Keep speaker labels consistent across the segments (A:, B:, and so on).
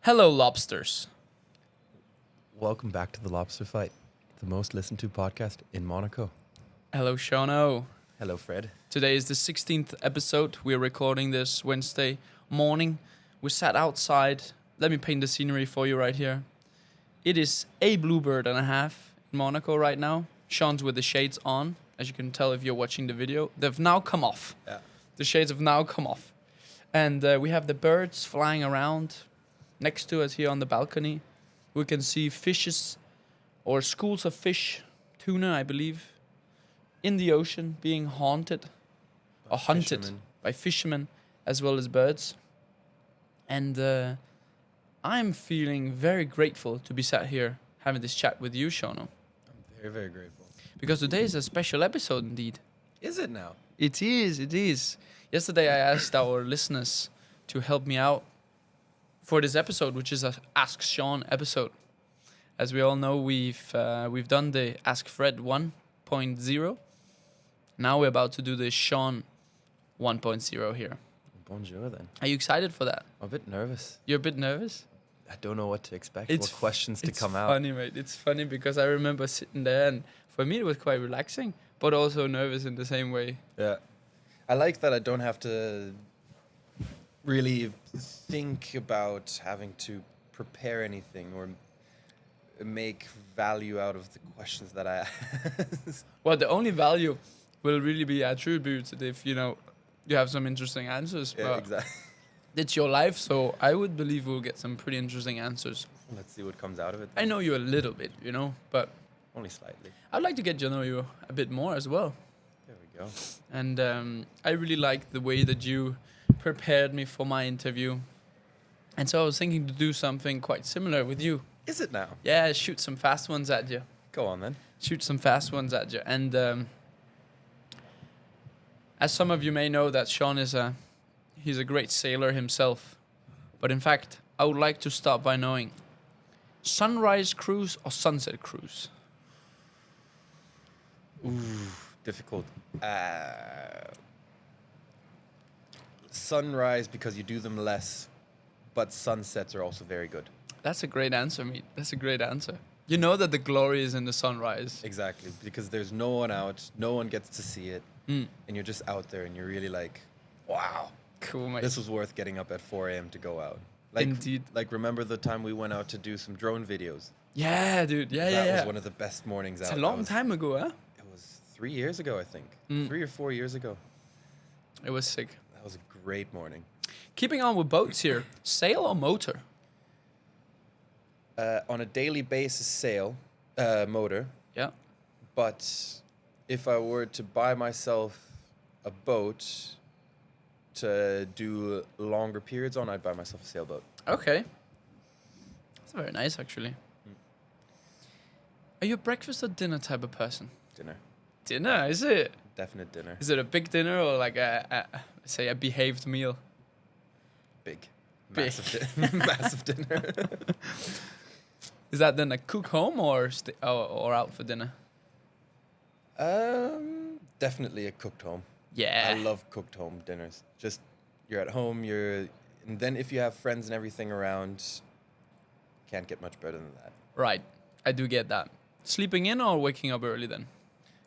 A: Hello, Lobsters.
B: Welcome back to the Lobster Fight, the most listened to podcast in Monaco.
A: Hello, Shauno.
B: Hello, Fred.
A: Today is the 16th episode. We're recording this Wednesday morning. We sat outside. Let me paint the scenery for you right here. It is a bluebird and a half in Monaco right now. Sean's with the shades on, as you can tell if you're watching the video. They've now come off.
B: Yeah.
A: The shades have now come off. And we have the birds flying around next to us here on the balcony. We can see fishes or schools of fish, tuna, I believe, in the ocean being hunted by fishermen as well as birds. And I'm feeling very grateful to be sat here having this chat with you, Shauno.
B: I'm very, very grateful.
A: Because today is a special episode indeed.
B: Is it now?
A: It is. Yesterday I asked our listeners to help me out for this episode, which is a Ask Sean episode. As we all know, we've done the Ask Fred 1.0. Now we're about to do the Sean 1.0 here.
B: Bonjour, then.
A: Are you excited for that?
B: I'm a bit nervous.
A: You're a bit nervous?
B: I don't know what to expect, what questions to come
A: It's
B: out.
A: funny, mate. It's funny because I remember sitting there, and for me it was quite relaxing, but also nervous in the same way.
B: Yeah. I like that I don't have to really think about having to prepare anything or make value out of the questions that I ask.
A: Well, the only value will really be attributed if, you have some interesting answers.
B: Yeah,
A: but
B: exactly.
A: it's your life, so I would believe we'll get some pretty interesting answers.
B: Let's see what comes out of it.
A: I know you a little bit, but
B: Only slightly.
A: I'd like to get to know you a bit more as well.
B: There we go.
A: And I really like the way that you prepared me for my interview. And so I was thinking to do something quite similar with you.
B: Is it now?
A: Yeah, shoot some fast ones at you.
B: Go on, then.
A: Shoot some fast ones at you. And as some of you may know, that Sean he's a great sailor himself. But in fact, I would like to start by knowing, sunrise cruise or sunset cruise?
B: Ooh, difficult. Sunrise, because you do them less, but sunsets are also very good.
A: That's a great answer, mate. That's a great answer. You know that the glory is in the sunrise.
B: Exactly, because there's no one out, no one gets to see it, and you're just out there and you're really like, wow,
A: Cool, mate.
B: this was worth getting up at 4 a.m. to go out.
A: Indeed.
B: Like, remember the time we went out to do some drone videos?
A: Yeah, dude. Yeah,
B: That
A: yeah.
B: was one of the best mornings
A: It's
B: out.
A: a long time ago, huh?
B: It was 3 years ago, I think. 3 or 4 years ago.
A: It was sick.
B: That was a great morning.
A: Keeping on with boats here, sail or motor?
B: On a daily basis, sail, motor.
A: Yeah.
B: But if I were to buy myself a boat to do longer periods on, I'd buy myself a sailboat.
A: Okay. That's very nice, actually. Are you a breakfast or dinner type of person?
B: Dinner.
A: Dinner, is it?
B: Definite dinner.
A: Is it a big dinner or like a behaved meal?
B: Big.
A: Big.
B: Massive dinner.
A: Is that then a cook home or out for dinner?
B: Definitely a cooked home.
A: Yeah.
B: I love cooked home dinners. Just, you're at home, and then if you have friends and everything around, can't get much better than that.
A: Right. I do get that. Sleeping in or waking up early then?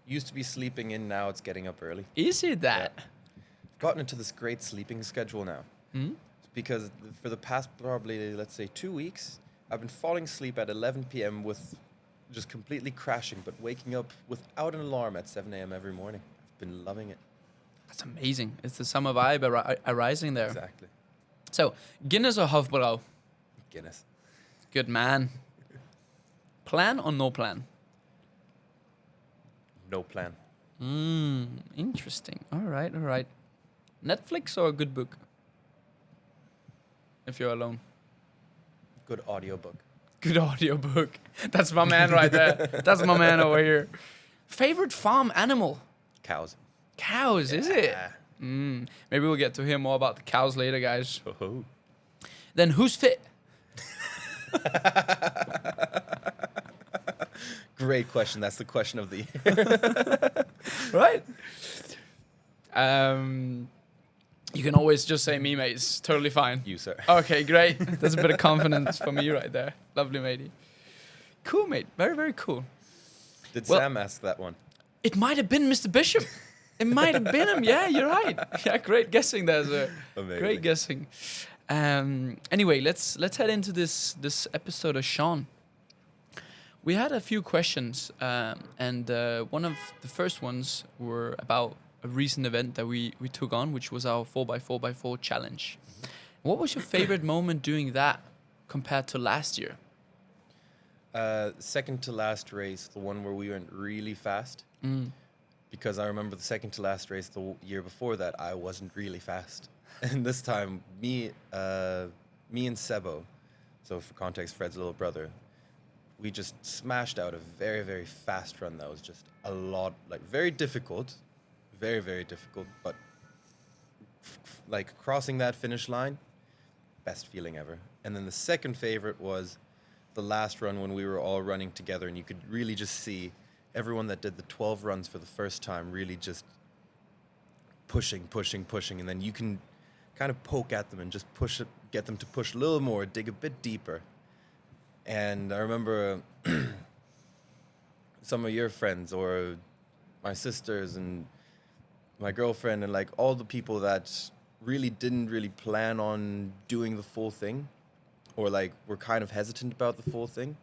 B: Used to be sleeping in, now it's getting up early.
A: Is it that?
B: I've gotten into this great sleeping schedule now. Because for the past probably, let's say, 2 weeks, I've been falling asleep at 11 p.m. with just completely crashing, but waking up without an alarm at 7 a.m. every morning. I've been loving it.
A: That's amazing. It's the summer vibe arising there.
B: Exactly.
A: So, Guinness or Hofbrau?
B: Guinness.
A: Good man. Plan or no plan?
B: No plan.
A: Interesting. All right. Netflix or a good book? If you're alone.
B: Good audiobook.
A: Good audiobook. That's my man right there. That's my man over here. Favorite farm animal?
B: Cows.
A: Cows, is it? Maybe we'll get to hear more about the cows later, guys.
B: Oh.
A: Then who's fit?
B: Great question. That's the question of the year.
A: Right? You can always just say me, mate. It's totally fine.
B: You, sir.
A: Okay, great. That's a bit of confidence for me right there. Lovely, matey. Cool, mate. Very, very cool.
B: Did
A: Well-
B: Sam ask that one?
A: It might have been Mr. Bishop. It might have been him. Yeah, you're right. Yeah, great guessing there, sir.
B: Amazing.
A: Great guessing. Anyway, let's head into this episode of Sean. We had a few questions, and one of the first ones were about a recent event that we took on, which was our 4x4x4 challenge. What was your favorite moment doing that compared to last year?
B: Second to last race, the one where we went really fast. Because I remember the second to last race the year before that, I wasn't really fast. And this time, me and Sebo, so for context, Fred's little brother, we just smashed out a very, very fast run that was just a lot, like very difficult, very, very difficult, but like crossing that finish line, best feeling ever. And then the second favorite was the last run when we were all running together and you could really just see everyone that did the 12 runs for the first time really just pushing, and then you can kind of poke at them and just push it, get them to push a little more, dig a bit deeper. And I remember some of your friends or my sisters and my girlfriend and like all the people that really didn't really plan on doing the full thing or like were kind of hesitant about the full thing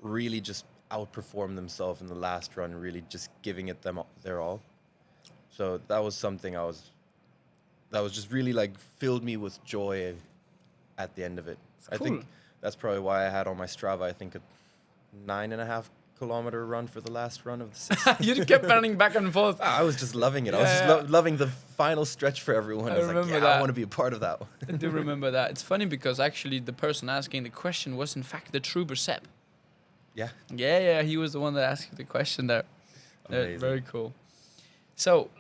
B: really just outperformed themselves in the last run, really just giving it their all. So that was something that was just really like filled me with joy at the end of it.
A: Cool.
B: I think that's probably why I had on my Strava, I think a 9.5 kilometer run for the last run of the 6.
A: You kept running back and forth.
B: I was just loving it. I was
A: Yeah,
B: just loving the final stretch for everyone.
A: I
B: I was like,
A: remember
B: yeah,
A: that.
B: I want to be a part of that one.
A: I do remember that. It's funny because actually the person asking the question was in fact the trooper Seb.
B: Yeah.
A: Yeah, he was the one that asked you the question there.
B: Amazing.
A: Very cool. So,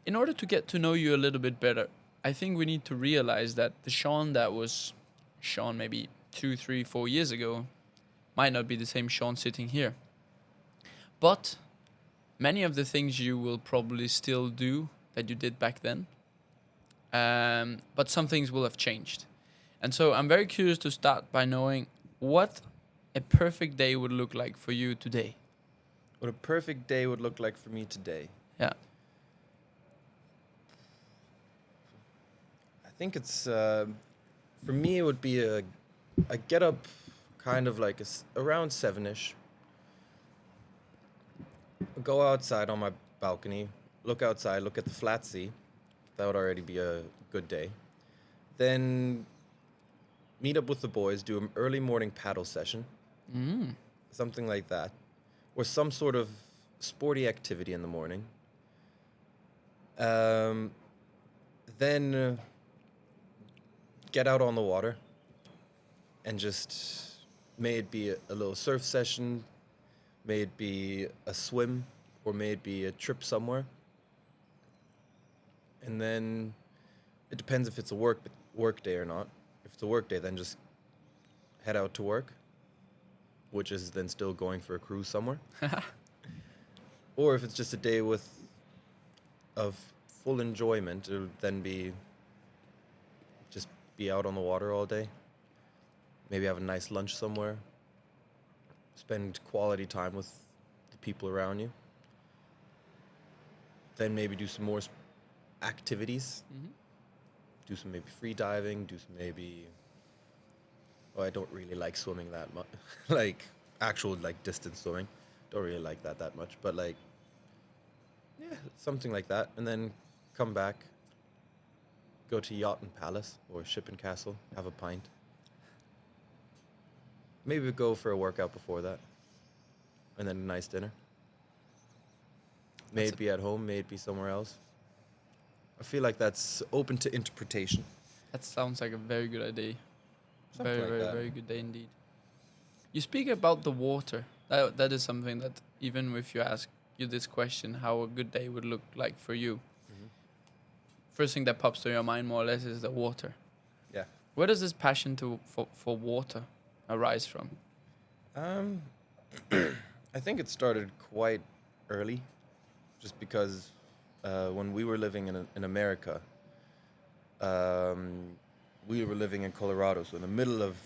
A: in order to get to know you a little bit better, I think we need to realize that the Sean that was Sean maybe 2, 3, 4 years ago might not be the same Sean sitting here. But many of the things you will probably still do that you did back then. But some things will have changed. And so I'm very curious to start by knowing what a perfect day would look like for you today.
B: What a perfect day would look like for me today.
A: Yeah.
B: I think it's, for me, it would be I get up kind of like around 7-ish. Go outside on my balcony, look outside, look at the flat sea. That would already be a good day. Then meet up with the boys, do an early morning paddle session. Something like that. Or some sort of sporty activity in the morning. Then get out on the water and just, may it be a little surf session, may it be a swim, or may it be a trip somewhere. And then it depends if it's a work day or not. If it's a work day, then just head out to work, which is then still going for a cruise somewhere. Or if it's just a day of full enjoyment, it'll then be just be out on the water all day. Maybe have a nice lunch somewhere. Spend quality time with the people around you. Then maybe do some more activities. Do some maybe free diving, do some maybe... Oh, I don't really like swimming that much. Like, actual, like, distance swimming. Don't really like that much. But, like, yeah, something like that. And then come back, go to Yacht and Palace or Ship and Castle, have a pint. Maybe go for a workout before that. And then a nice dinner. May it be at home, may it be somewhere else. I feel like that's open to interpretation.
A: That sounds like a very good idea.
B: Something like that.
A: Very good day indeed. You speak about the water. That is something that even if you ask you this question, how a good day would look like for you, first thing that pops to your mind more or less is the water.
B: Yeah.
A: Where does this passion for water arise from?
B: I think it started quite early, just because when we were living in America, we were living in Colorado, so in the middle of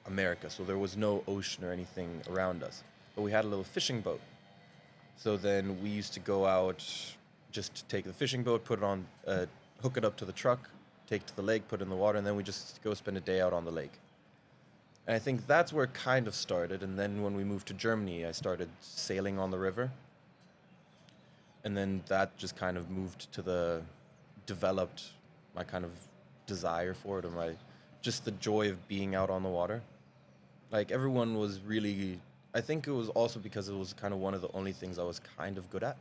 B: America, so there was no ocean or anything around us. But we had a little fishing boat. So then we used to go out, just to take the fishing boat, put it on, hook it up to the truck, take it to the lake, put it in the water, and then we just go spend a day out on the lake. And I think that's where it kind of started. And then when we moved to Germany, I started sailing on the river. And then that just kind of moved to developed my kind of desire for it, or just the joy of being out on the water. Like, everyone was really, I think it was also because it was kind of one of the only things I was kind of good at,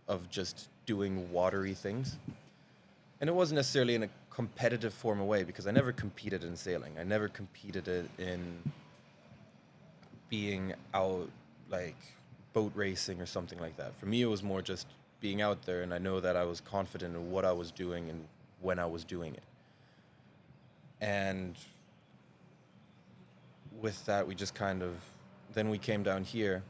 B: of just doing watery things. And it wasn't necessarily in a competitive form of way, because I never competed in sailing. I never competed in being out, like, boat racing or something like that. For me, it was more just being out there, and I know that I was confident in what I was doing and when I was doing it. And with that, we just kind of, then we came down here,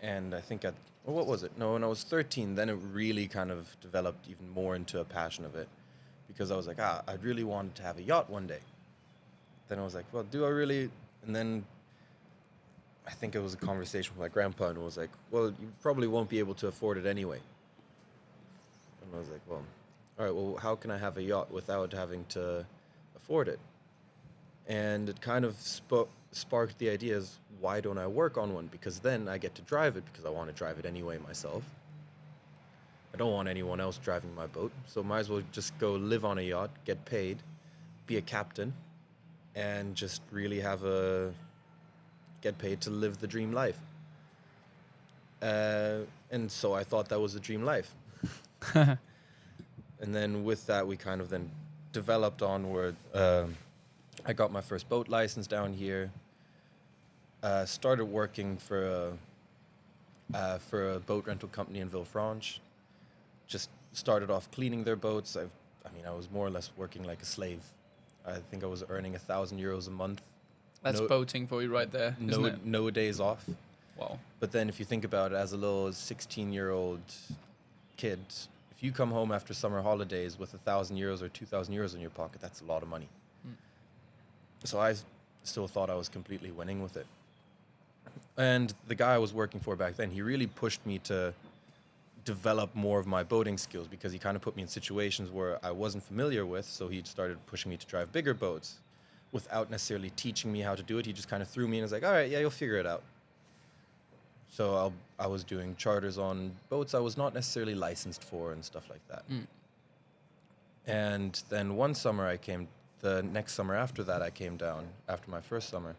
B: and I think what was it? No, when I was 13, then it really kind of developed even more into a passion of it, because I was like, I'd really wanted to have a yacht one day. Then I was like, well, do I really? And then I think it was a conversation with my grandpa, and it was like, well, you probably won't be able to afford it anyway. And I was like, well, all right, well, how can I have a yacht without having to afford it? And it kind of sparked the idea, is why don't I work on one? Because then I get to drive it, because I want to drive it anyway myself. I don't want anyone else driving my boat, so might as well just go live on a yacht, get paid, be a captain, and just really get paid to live the dream life. And so I thought that was the dream life. And then with that, we kind of then developed onward. I got my first boat license down here. Started working for a boat rental company in Villefranche. Just started off cleaning their boats. I was more or less working like a slave. I think I was earning €1,000 a month.
A: That's boating for you right there, isn't it?
B: No days off.
A: Wow.
B: But then if you think about it, as a little 16-year-old kid, if you come home after summer holidays with €1,000 or €2,000 in your pocket, that's a lot of money. So I still thought I was completely winning with it. And the guy I was working for back then, he really pushed me to develop more of my boating skills, because he kind of put me in situations where I wasn't familiar with. So he started pushing me to drive bigger boats without necessarily teaching me how to do it. He just kind of threw me and was like, all right, yeah, you'll figure it out. So I was doing charters on boats I was not necessarily licensed for and stuff like that. And then one summer the next summer after that, I came down after my first summer.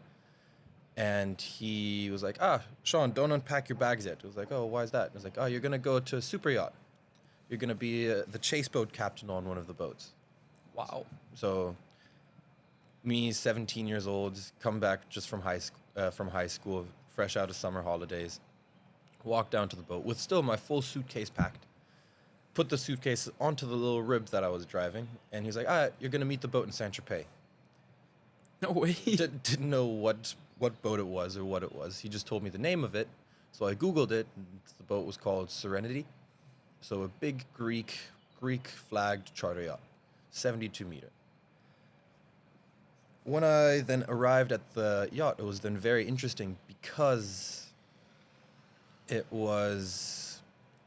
B: And he was like, Sean, don't unpack your bags yet. I was like, oh, why is that? I was like, oh, you're going to go to a super yacht. You're going to be the chase boat captain on one of the boats.
A: Wow.
B: So me, 17 years old, come back just from high school, fresh out of summer holidays, walk down to the boat with still my full suitcase packed, put the suitcase onto the little rib that I was driving, and he's like, you're going to meet the boat in Saint-Tropez.
A: No way.
B: Didn't know what boat it was or what it was. He just told me the name of it. So I Googled it, and the boat was called Serenity. So a big Greek flagged charter yacht, 72 meter. When I then arrived at the yacht, it was then very interesting, because it was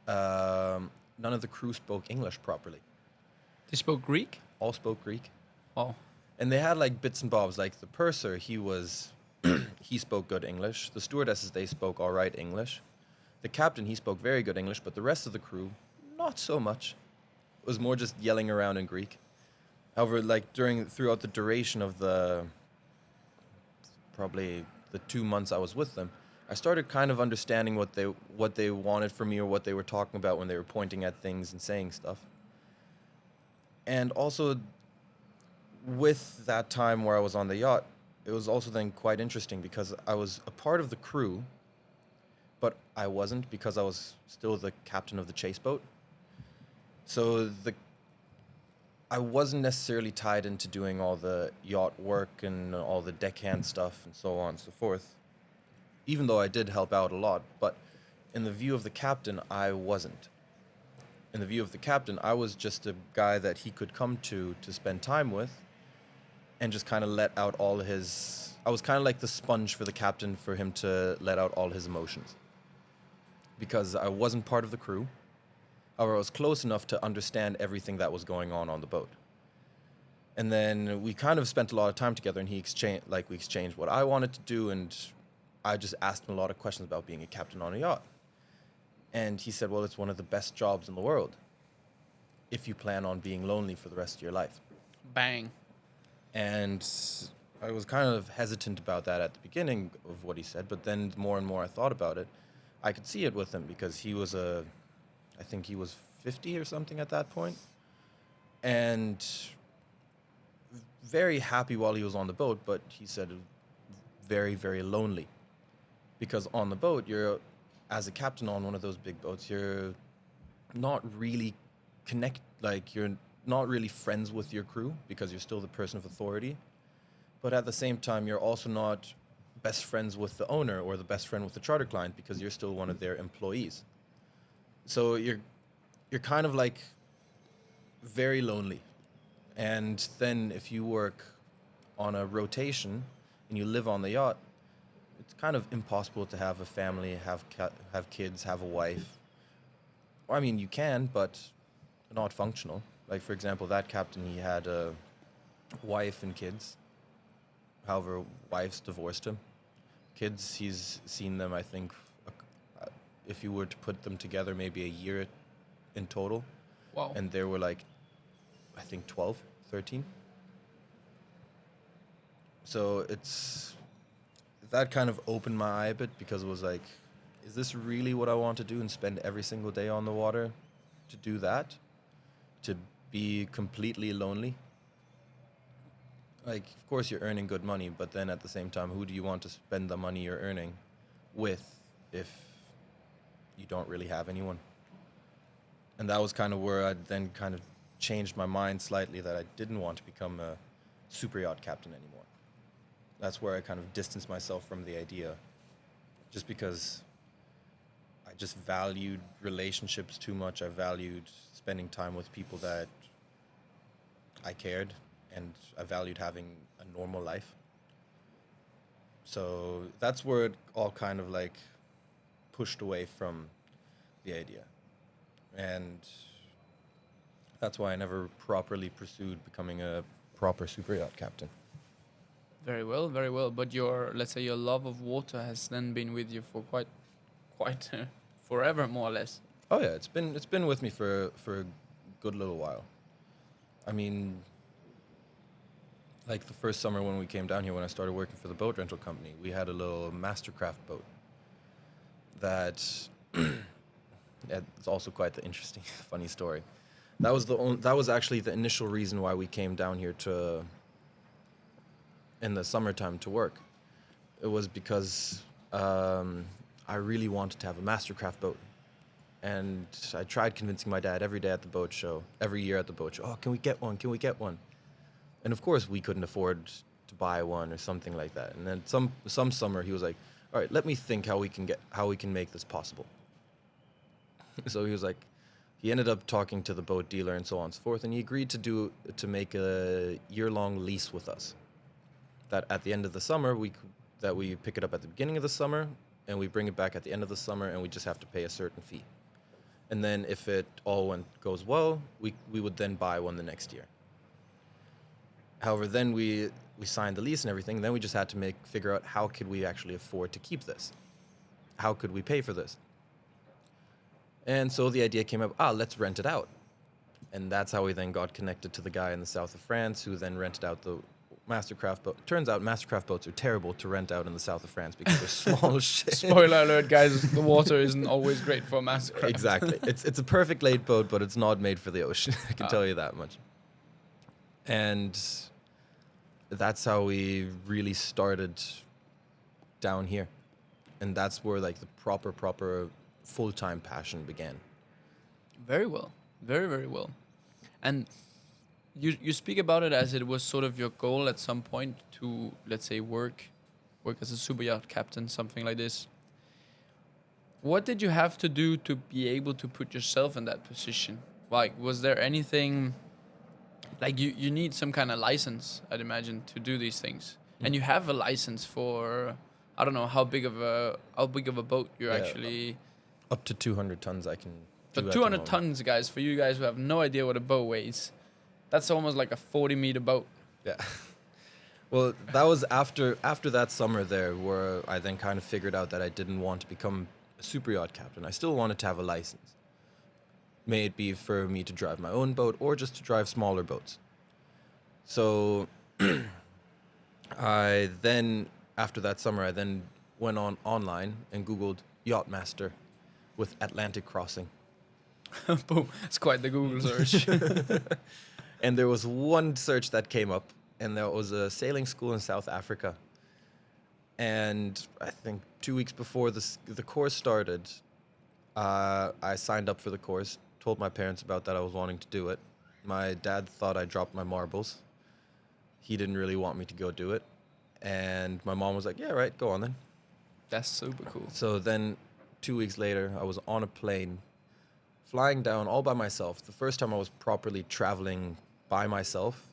B: none of the crew spoke English properly.
A: They spoke Greek?
B: All spoke Greek.
A: Oh.
B: And they had like bits and bobs. Like the purser, he spoke good English. The stewardesses, they spoke all right English. The captain, he spoke very good English, but the rest of the crew, not so much. It was more just yelling around in Greek. However, like throughout the duration of probably the 2 months I was with them, I started kind of understanding what they wanted from me, or what they were talking about when they were pointing at things and saying stuff. And also, with that time where I was on the yacht, it was also then quite interesting, because I was a part of the crew, but I wasn't, because I was still the captain of the chase boat. So I wasn't necessarily tied into doing all the yacht work and all the deckhand stuff and so on and so forth, even though I did help out a lot. But in the view of the captain, I wasn't. in the view of the captain, I was just a guy that he could come to spend time with, and just kind of let out all his. I was kind of like the sponge for the captain for him to let out all his emotions. Because I wasn't part of the crew, or I was close enough to understand everything that was going on the boat. And then we kind of spent a lot of time together, and we exchanged what I wanted to do, and I just asked him a lot of questions about being a captain on a yacht. And he said, well, it's one of the best jobs in the world if you plan on being lonely for the rest of your life.
A: Bang.
B: And I was kind of hesitant about that at the beginning of what he said, but then the more and more I thought about it, I could see it with him, because he was I think he was 50 or something at that point, and very happy while he was on the boat, but he said very, very lonely, because on the boat, as a captain on one of those big boats, you're not really you're not really friends with your crew, because you're still the person of authority, but at the same time, you're also not best friends with the owner or the best friend with the charter client, because you're still one of their employees. So you're kind of like very lonely. And then if you work on a rotation and you live on the yacht, it's kind of impossible to have a family, have kids, have a wife. I mean, you can, but not functional. Like, for example, that captain, he had a wife and kids. However, wives divorced him. Kids, he's seen them, I think, if you were to put them together, maybe a year in total.
A: Wow.
B: And there were like, I think 12, 13. So that kind of opened my eye a bit, because it was like, is this really what I want to do, and spend every single day on the water to do that? To be completely lonely? Like, of course you're earning good money, but then at the same time, who do you want to spend the money you're earning with if you don't really have anyone? And that was kind of where I then kind of changed my mind slightly, that I didn't want to become a super yacht captain anymore. That's where I kind of distanced myself from the idea, just because I just valued relationships too much. I valued spending time with people that I cared, and I valued having a normal life. So that's where it all kind of like pushed away from the idea. And that's why I never properly pursued becoming a proper super yacht captain.
A: Very well, very well. But let's say your love of water has then been with you for quite forever, more or less.
B: Oh yeah, it's been with me for a good little while. I mean, like the first summer when we came down here, when I started working for the boat rental company, we had a little Mastercraft boat that it's also quite the interesting, funny story. That was actually the initial reason why we came down here in the summertime to work. It was because I really wanted to have a Mastercraft boat. And I tried convincing my dad every day at the boat show, every year at the boat show, oh, can we get one? Can we get one? And of course, we couldn't afford to buy one or something like that. And then some summer, he was like, all right, let me think how we can make this possible. So he ended up talking to the boat dealer and so on and so forth, and he agreed to make a year-long lease with us. That at the end of the summer, we pick it up at the beginning of the summer, and we bring it back at the end of the summer, and we just have to pay a certain fee. And then if it all goes well, we would then buy one the next year. However, then we signed the lease and everything, and then we just had to figure out how could we actually afford to keep this? How could we pay for this? And so the idea came up, let's rent it out. And that's how we then got connected to the guy in the south of France, who then rented out the Mastercraft boat. Turns out Mastercraft boats are terrible to rent out in the south of France because they're small as shit.
A: Spoiler alert, guys, the water isn't always great for Mastercraft.
B: Exactly. It's a perfect lake boat, but it's not made for the ocean. I can tell you that much. And that's how we really started down here. And that's where like the proper full-time passion began. Very well.
A: Very, very well. And you speak about it as it was sort of your goal at some point to, let's say, work as a super yacht captain, something like this. What did you have to do to be able to put yourself in that position? Like, was there anything like you need some kind of license, I'd imagine, to do these things, and you have a license for I don't know how big of a boat you're
B: Yeah,
A: actually.
B: Up to 200 tons I can do
A: But
B: at the
A: 200
B: moment.
A: tons, guys, for you guys who have no idea what a boat weighs, that's almost like a 40-meter boat.
B: Yeah. Well, that was after that summer there where I then kind of figured out that I didn't want to become a super yacht captain. I still wanted to have a license. May it be for me to drive my own boat or just to drive smaller boats. So I then, after that summer, I then went online and Googled yacht master with Atlantic crossing.
A: Boom. It's quite the Google search.
B: And there was one search that came up, and there was a sailing school in South Africa. And I think 2 weeks before the course started, I signed up for the course, told my parents about that I was wanting to do it. My dad thought I dropped my marbles. He didn't really want me to go do it. And my mom was like, yeah, right, go on then.
A: That's super cool.
B: So then 2 weeks later, I was on a plane flying down all by myself. The first time I was properly traveling by myself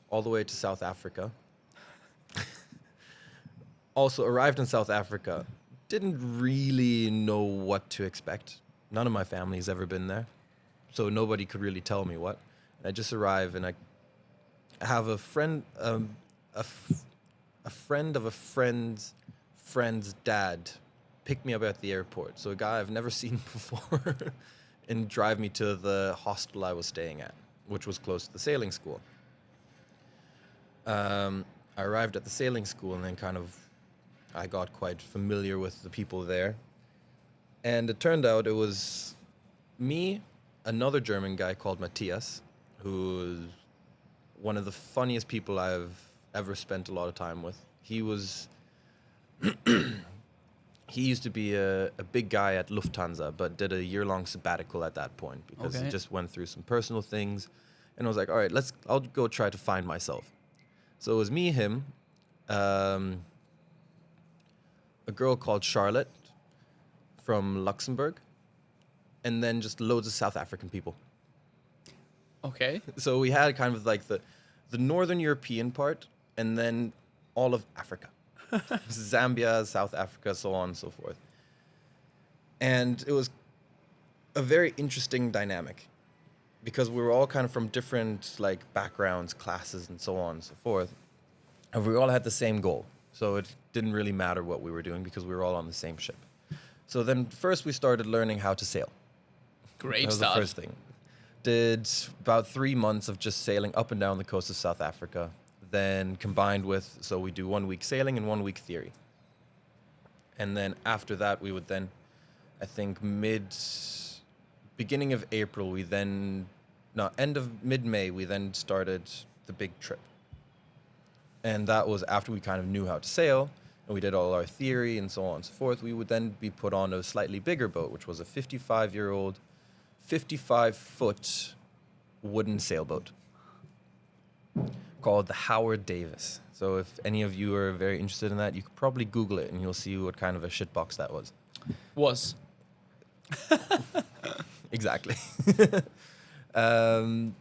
B: all the way to South Africa. Also arrived in South Africa. Didn't really know what to expect. None of my family's ever been there. So nobody could really tell me what. I just arrive and I have a friend, a friend of a friend's dad pick me up at the airport. So a guy I've never seen before and drive me to the hostel I was staying at, which was close to the sailing school. I arrived at the sailing school and then I got quite familiar with the people there. And it turned out it was me, another German guy called Matthias, who's one of the funniest people I've ever spent a lot of time with. He was... He used to be a big guy at Lufthansa, but did a year-long sabbatical at that point because he just went through some personal things. And I was like, all right, I'll go try to find myself. So it was me, him, a girl called Charlotte from Luxembourg, and then just loads of South African people.
A: Okay.
B: So we had kind of like the Northern European part, and then all of Africa. Zambia, South Africa, so on and so forth. And it was a very interesting dynamic because we were all kind of from different like backgrounds, classes, and so on and so forth. And we all had the same goal. So it didn't really matter what we were doing because we were all on the same ship. So then first we started learning how to sail.
A: Great
B: That was
A: stuff.
B: the first thing. Did about 3 months of just sailing up and down the coast of South Africa. Then combined with, so we do 1 week sailing and 1 week theory. And then after that, we would then, I think beginning of April, end of mid-May, we then started the big trip. And that was after we kind of knew how to sail, and we did all our theory and so on and so forth. We would then be put on a slightly bigger boat, which was a 55-year-old, 55-foot wooden sailboat called the Howard Davis. So if any of you are very interested in that, you could probably Google it and you'll see what kind of a shitbox that was. Exactly. And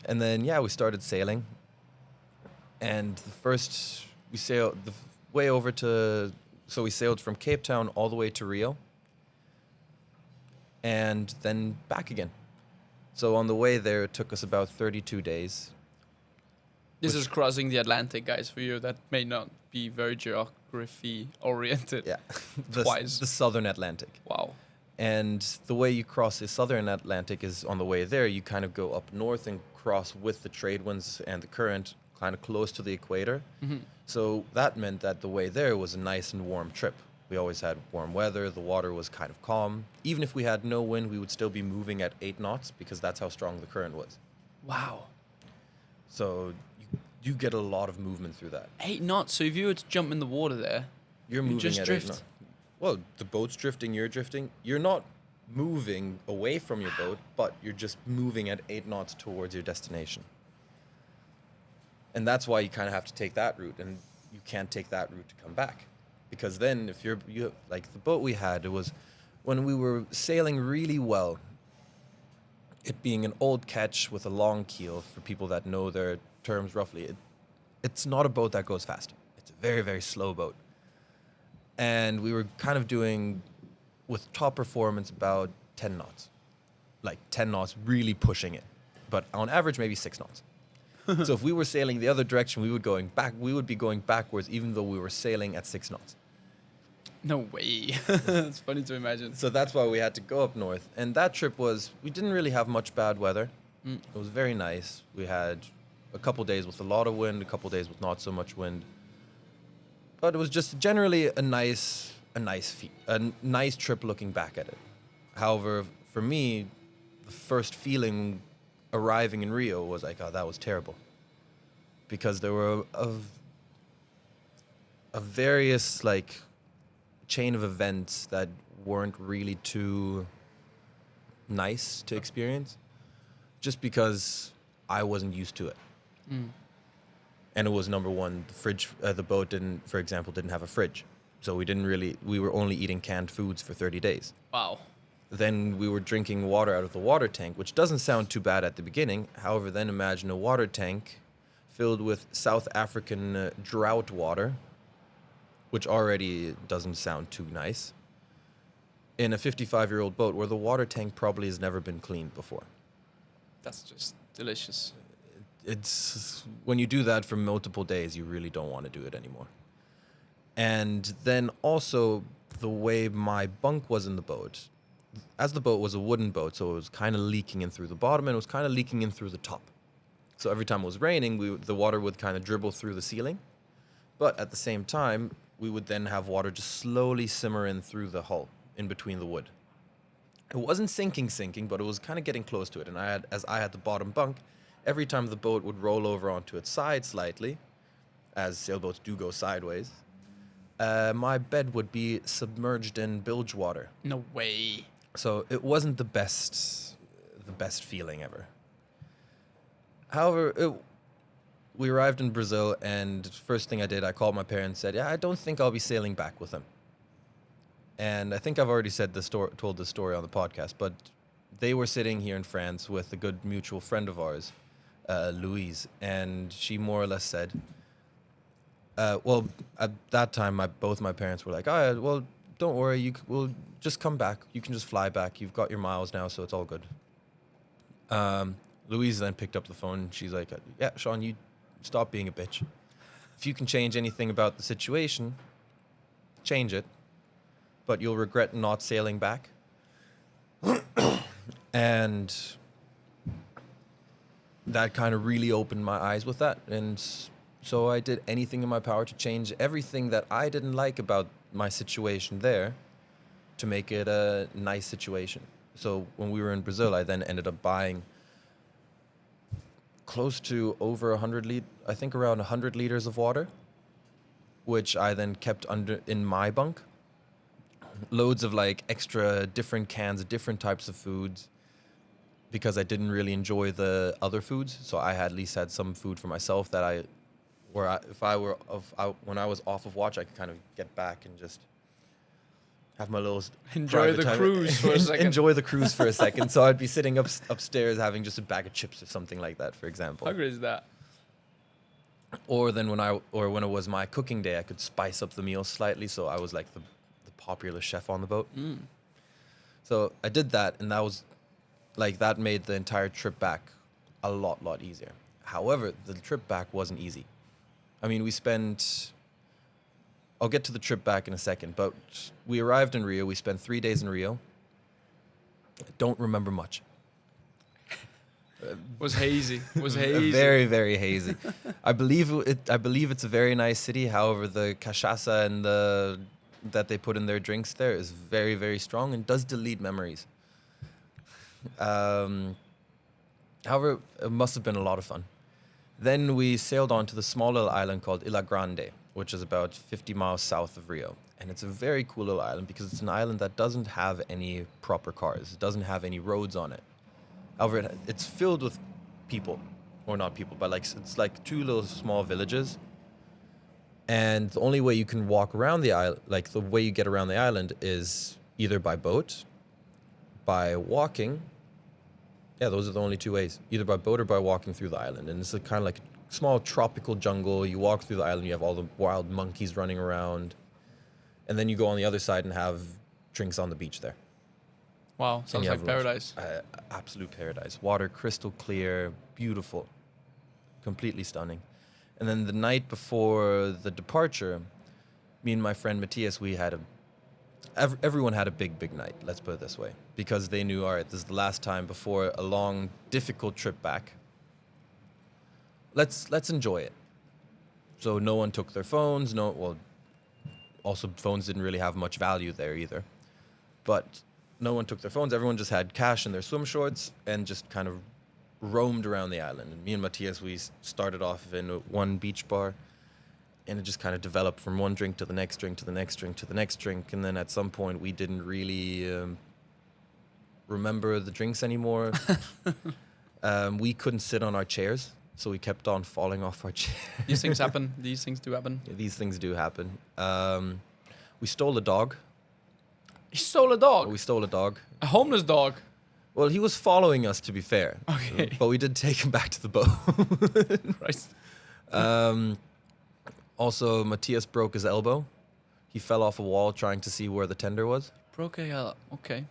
B: then, we started sailing. And we sailed we sailed from Cape Town all the way to Rio. And then back again. So on the way there, it took us about 32 days.
A: This is crossing the Atlantic, guys, for you that may not be very geography oriented.
B: Yeah.
A: Twice.
B: The Southern Atlantic.
A: Wow.
B: And the way you cross the Southern Atlantic is on the way there, you kind of go up north and cross with the trade winds and the current kind of close to the equator. Mm-hmm. So that meant that the way there was a nice and warm trip. We always had warm weather. The water was kind of calm. Even if we had no wind, we would still be moving at 8 knots because that's how strong the current was.
A: Wow.
B: So you get a lot of movement through that.
A: 8 knots. So if you were to jump in the water there,
B: you're moving
A: just
B: at
A: drift.
B: 8 knots. Well, the boat's drifting, you're drifting. You're not moving away from your boat, but you're just moving at 8 knots towards your destination. And that's why you kind of have to take that route, and you can't take that route to come back. because then if you like the boat we had, it was when we were sailing really well. It being an old ketch with a long keel, for people that know their terms roughly, it's not a boat that goes fast. It's a very, very slow boat. And we were kind of doing, with top performance, about 10 knots. Like 10 knots, really pushing it. But on average, maybe 6 knots. So if we were sailing the other direction, we would be going backwards, even though we were sailing at 6 knots.
A: No way. It's funny to imagine.
B: So that's why we had to go up north. And that trip we didn't really have much bad weather. It was very nice. We had a couple days with a lot of wind, a couple days with not so much wind. But it was just generally a nice trip looking back at it. However, for me, the first feeling arriving in Rio was like, oh, that was terrible. Because there were a various like chain of events that weren't really too nice to experience, just because I wasn't used to it. And it was number one, the boat for example, didn't have a fridge, so we were only eating canned foods for 30 days.
A: Wow.
B: Then we were drinking water out of the water tank, which doesn't sound too bad at the beginning. However, then imagine a water tank filled with South African drought water, which already doesn't sound too nice, in a 55-year-old boat where the water tank probably has never been cleaned before.
A: That's just delicious.
B: It's when you do that for multiple days, you really don't want to do it anymore. And then also the way my bunk was in the boat, as the boat was a wooden boat, so it was kind of leaking in through the bottom and it was kind of leaking in through the top. So every time it was raining, the water would kind of dribble through the ceiling. But at the same time, we would then have water just slowly simmer in through the hull, in between the wood. It wasn't sinking, but it was kind of getting close to it. And as I had the bottom bunk, every time the boat would roll over onto its side slightly, as sailboats do go sideways, my bed would be submerged in bilge water.
A: No way.
B: So it wasn't the best feeling ever. However, we arrived in Brazil, and first thing I did, I called my parents and said, yeah, I don't think I'll be sailing back with them. And I think I've already told this story on the podcast, but they were sitting here in France with a good mutual friend of ours, Louise, and she more or less said, well, at that time, both my parents were like, oh, well, don't worry, we'll just come back. You can just fly back. You've got your miles now, so it's all good. Louise then picked up the phone, and she's like, yeah, Sean, you stop being a bitch. If you can change anything about the situation, change it, but you'll regret not sailing back. And that kind of really opened my eyes with that. And so I did anything in my power to change everything that I didn't like about my situation there to make it a nice situation. So when we were in Brazil, I then ended up buying close to over 100 I think around 100 liters of water, which I then kept in my bunk. Loads of like extra different cans of different types of foods, because I didn't really enjoy the other foods. So I at least had some food for myself that when I was off of watch, I could kind of get back and just have my little
A: enjoy the cruise for a second.
B: Enjoy the cruise for a second. So I'd be sitting upstairs having just a bag of chips or something like that, for example.
A: How great is that?
B: Or then when it was my cooking day, I could spice up the meal slightly, so I was like the popular chef on the boat. So I did that, and that made the entire trip back a lot easier. However, the trip back wasn't easy. I mean, I'll get to the trip back in a second, but we arrived in Rio. We spent 3 days in Rio. I don't remember much.
A: Was hazy.
B: Very, very hazy. I believe it's a very nice city. However, the cachaça and that they put in their drinks there is very, very strong and does delete memories. However, it must have been a lot of fun. Then we sailed on to the small little island called Ilha Grande, which is about 50 miles south of Rio. And it's a very cool little island because it's an island that doesn't have any proper cars. It doesn't have any roads on it. However, it's filled with people, or not people, but it's like two little small villages. And the only way you can walk around the island, like the way you get around the island, is either by boat, by walking. Yeah, those are the only two ways. Either by boat or by walking through the island. And it's kind of like a small tropical jungle. You walk through the island, you have all the wild monkeys running around. And then you go on the other side and have drinks on the beach there.
A: Wow, sounds like paradise.
B: Absolute paradise. Water crystal clear, beautiful, completely stunning. And then the night before the departure, me and my friend Matthias, everyone had a big night, let's put it this way. Because they knew, all right, this is the last time before a long, difficult trip back. Let's enjoy it. So no one took their phones. Also phones didn't really have much value there either. But no one took their phones. Everyone just had cash in their swim shorts and just kind of roamed around the island. And me and Matthias, we started off in one beach bar, and it just kind of developed from one drink to the next drink to the next drink to the next drink. And then at some point we didn't really remember the drinks anymore. We couldn't sit on our chairs, so we kept on falling off our chairs.
A: These things happen. These things do happen.
B: Yeah, these things do happen. We stole a dog.
A: You stole a dog?
B: We stole a dog.
A: A homeless dog?
B: Well, he was following us, to be fair.
A: Okay.
B: But we did take him back to the boat.
A: Christ.
B: Also, Matthias broke his elbow. He fell off a wall trying to see where the tender was.
A: Broke a... Okay.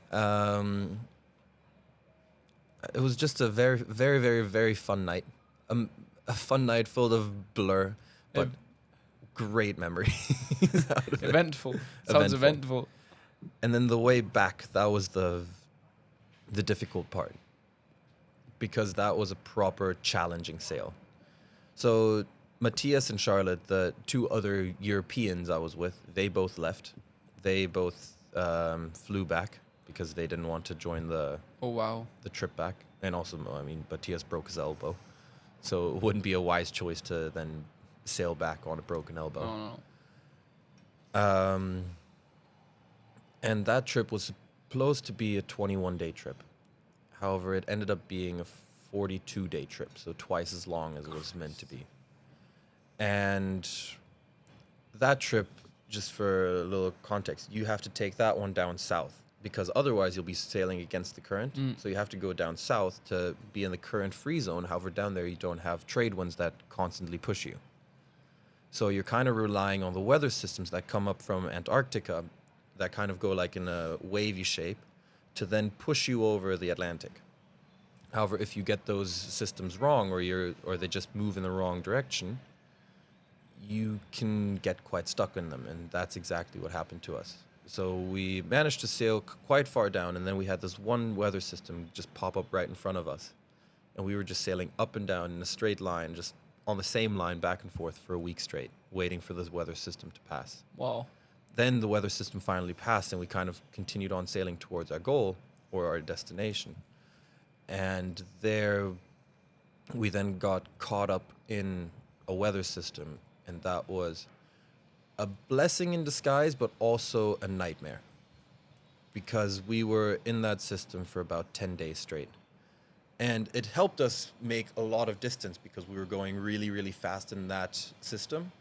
B: It was just a very, very, very, very fun night. A fun night full of blur, but great memories.
A: Eventful. Sounds eventful.
B: And then the way back, that was the difficult part, because that was a proper challenging sail. So Matthias and Charlotte, the two other Europeans I was with, they both left. They both flew back because they didn't want to join the trip back. And also, I mean, Matthias broke his elbow, so it wouldn't be a wise choice to then sail back on a broken elbow.
A: Oh, no.
B: And that trip was supposed to be a 21-day trip. However, it ended up being a 42-day trip, so twice as long as it was meant to be. And that trip, just for a little context, you have to take that one down south, because otherwise you'll be sailing against the current. So you have to go down south to be in the current-free zone. However, down there you don't have trade winds that constantly push you. So you're kind of relying on the weather systems that come up from Antarctica that kind of go like in a wavy shape to then push you over the Atlantic. However, if you get those systems wrong, or they just move in the wrong direction, you can get quite stuck in them, and that's exactly what happened to us. So we managed to sail quite far down, and then we had this one weather system just pop up right in front of us, and we were just sailing up and down in a straight line, just on the same line back and forth for a week straight, waiting for this weather system to pass.
A: Wow.
B: Then the weather system finally passed, and we kind of continued on sailing towards our goal or our destination. And there we then got caught up in a weather system, and that was a blessing in disguise, but also a nightmare, because we were in that system for about 10 days straight. And it helped us make a lot of distance because we were going really, really fast in that system.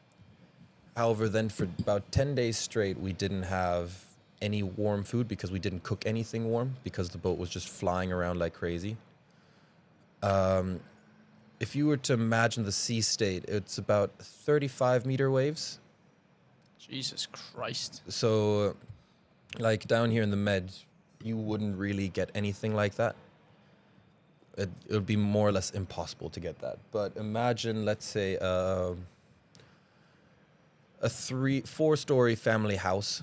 B: However, then for about 10 days straight, we didn't have any warm food because we didn't cook anything warm because the boat was just flying around like crazy. If you were to imagine the sea state, it's about 35-meter waves.
A: Jesus Christ.
B: So, like down here in the Med, you wouldn't really get anything like that. It would be more or less impossible to get that. But imagine, let's say, a 4-story family house.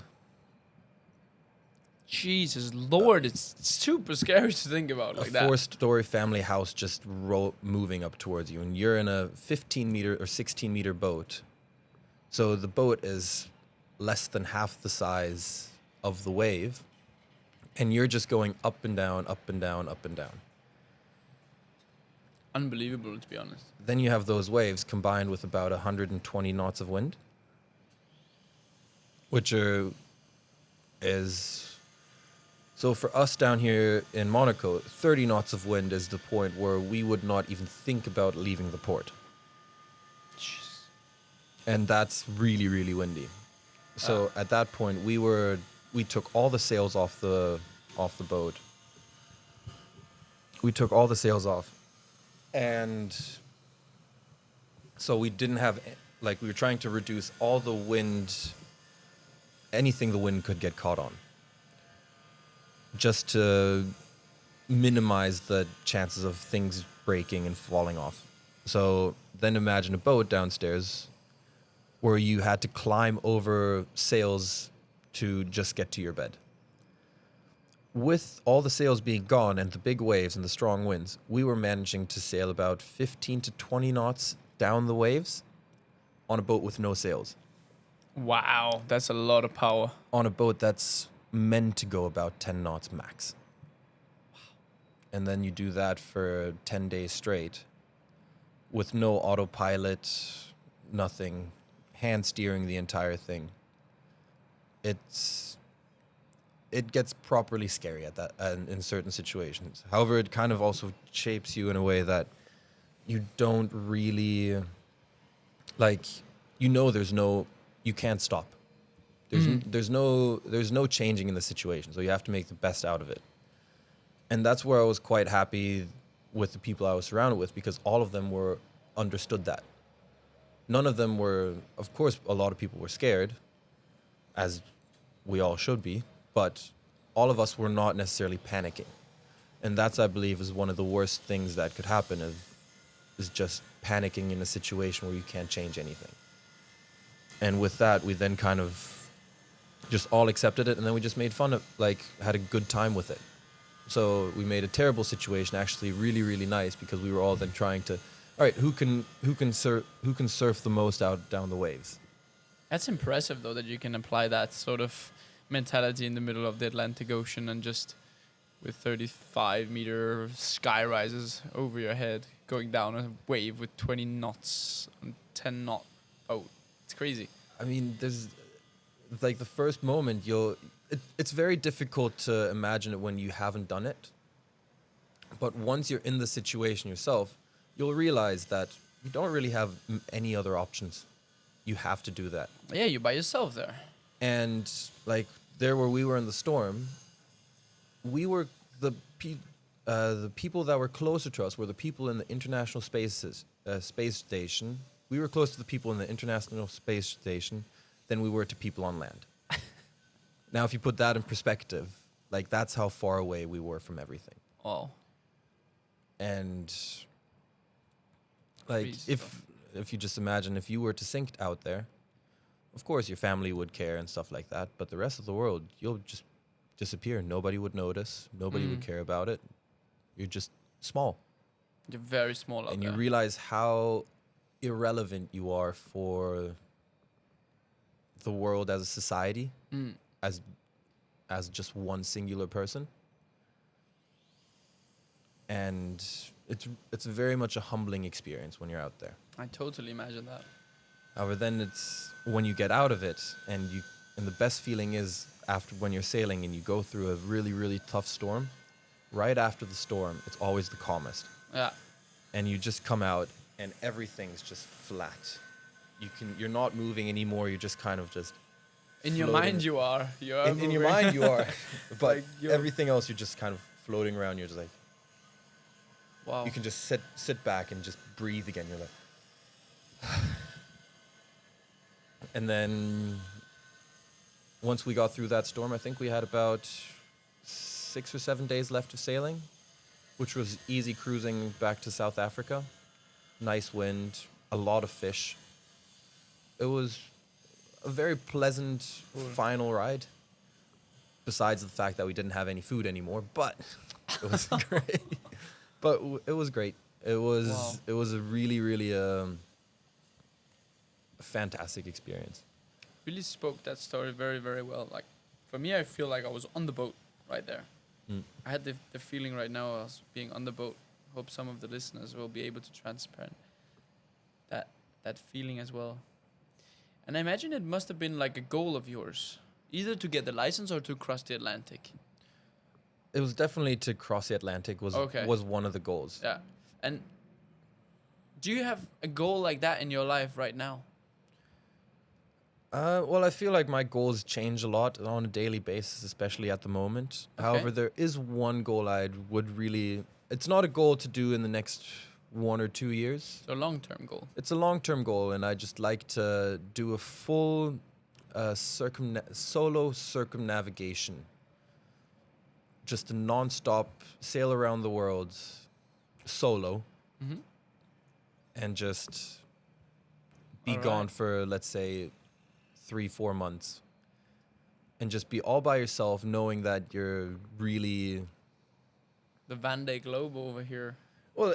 A: Jesus Lord, it's super scary to think about like that.
B: A 4-story family house just moving up towards you, and you're in a 15-meter or 16-meter boat. So the boat is less than half the size of the wave, and you're just going up and down, up and down, up and down.
A: Unbelievable, to be honest.
B: Then you have those waves combined with about 120 knots of wind, which is... So for us down here in Monaco, 30 knots of wind is the point where we would not even think about leaving the port.
A: Jeez.
B: and that's really, really windy. So at that point, we took all the sails off the boat. We took all the sails off, and so we didn't have, like, we were trying to reduce all the wind, anything the wind could get caught on, just to minimize the chances of things breaking and falling off. So then imagine a boat downstairs where you had to climb over sails to just get to your bed. With all the sails being gone and the big waves and the strong winds, we were managing to sail about 15 to 20 knots down the waves on a boat with no sails.
A: Wow, that's a lot of power.
B: On a boat that's meant to go about 10 knots max. And then you do that for 10 days straight with no autopilot, nothing, hand steering the entire thing. It gets properly scary at that in certain situations. However, it kind of also shapes you in a way that you don't really, like, you can't stop. There's no changing in the situation, so you have to make the best out of it. And that's where I was quite happy with the people I was surrounded with, because all of them understood that. None of them were, of course, a lot of people were scared, as we all should be, but all of us were not necessarily panicking. And that's, I believe, is one of the worst things that could happen, is just panicking in a situation where you can't change anything. And with that, we then kind of just all accepted it, and then we just made fun of, like, had a good time with it. So we made a terrible situation actually really, really nice, because we were all then trying to, all right, who can surf the most out down the waves.
A: That's impressive, though, that you can apply that sort of mentality in the middle of the Atlantic Ocean, and just with 35-meter sky rises over your head, going down a wave with 20 knots on 10-knot boat. It's crazy.
B: I mean, there's, like, the first moment it's very difficult to imagine it when you haven't done it. But once you're in the situation yourself, you'll realize that you don't really have any other options. You have to do that.
A: Yeah, you're by yourself there.
B: And, like, there where we were in the storm, we were the people that were closer to us were the people in the International Space Station. We were close to the people in the International Space Station than we were to people on land. Now, if you put that in perspective, like, that's how far away we were from everything.
A: Oh.
B: And, like, if you just imagine if you were to sink out there, of course your family would care and stuff like that, but the rest of the world, you'll just disappear. Nobody would notice. Nobody would care about it. You're just small.
A: You're very small out
B: and
A: there.
B: you realize how irrelevant you are for the world as a society, as just one singular person. And it's very much a humbling experience when you're out there.
A: I totally imagine that.
B: However, then it's when you get out of it, and the best feeling is after when you're sailing and you go through a really, really tough storm. Right after the storm, it's always the calmest.
A: Yeah.
B: And you just come out and everything's just flat. You're not moving anymore. You're just kind of just
A: in your mind you are.
B: In your mind you are. But
A: Like
B: everything else, you're just kind of floating around. You're just like,
A: wow.
B: you can just sit back and just breathe again. You're like, and then once we got through that storm, I think we had about 6 or 7 days left of sailing, which was easy cruising back to South Africa. Nice wind, a lot of fish. It was a very pleasant final ride, besides the fact that we didn't have any food anymore, but it was great. But it was great. It was a really, really fantastic experience.
A: Really spoke that story very, very well. Like, for me, I feel like I was on the boat right there. I had the feeling right now I was being on the boat. Hope some of the listeners will be able to transparent that feeling as well. And I imagine it must have been like a goal of yours, either to get the license or to cross the Atlantic.
B: It was definitely to cross the Atlantic was one of the goals.
A: Yeah. And do you have a goal like that in your life right now?
B: Well, I feel like my goals change a lot on a daily basis, especially at the moment.
A: Okay.
B: However, there is one goal I would really. It's not a goal to do in the next 1 or 2 years.
A: So long-term goal.
B: It's a long-term goal, and I just like to do a full solo circumnavigation. Just a non-stop sail around the world, solo,
A: Mm-hmm.
B: and just be
A: Alright.
B: gone for, let's say, 3-4 months, and just be all by yourself, knowing that you're really
A: The Van Day Globe over here.
B: well.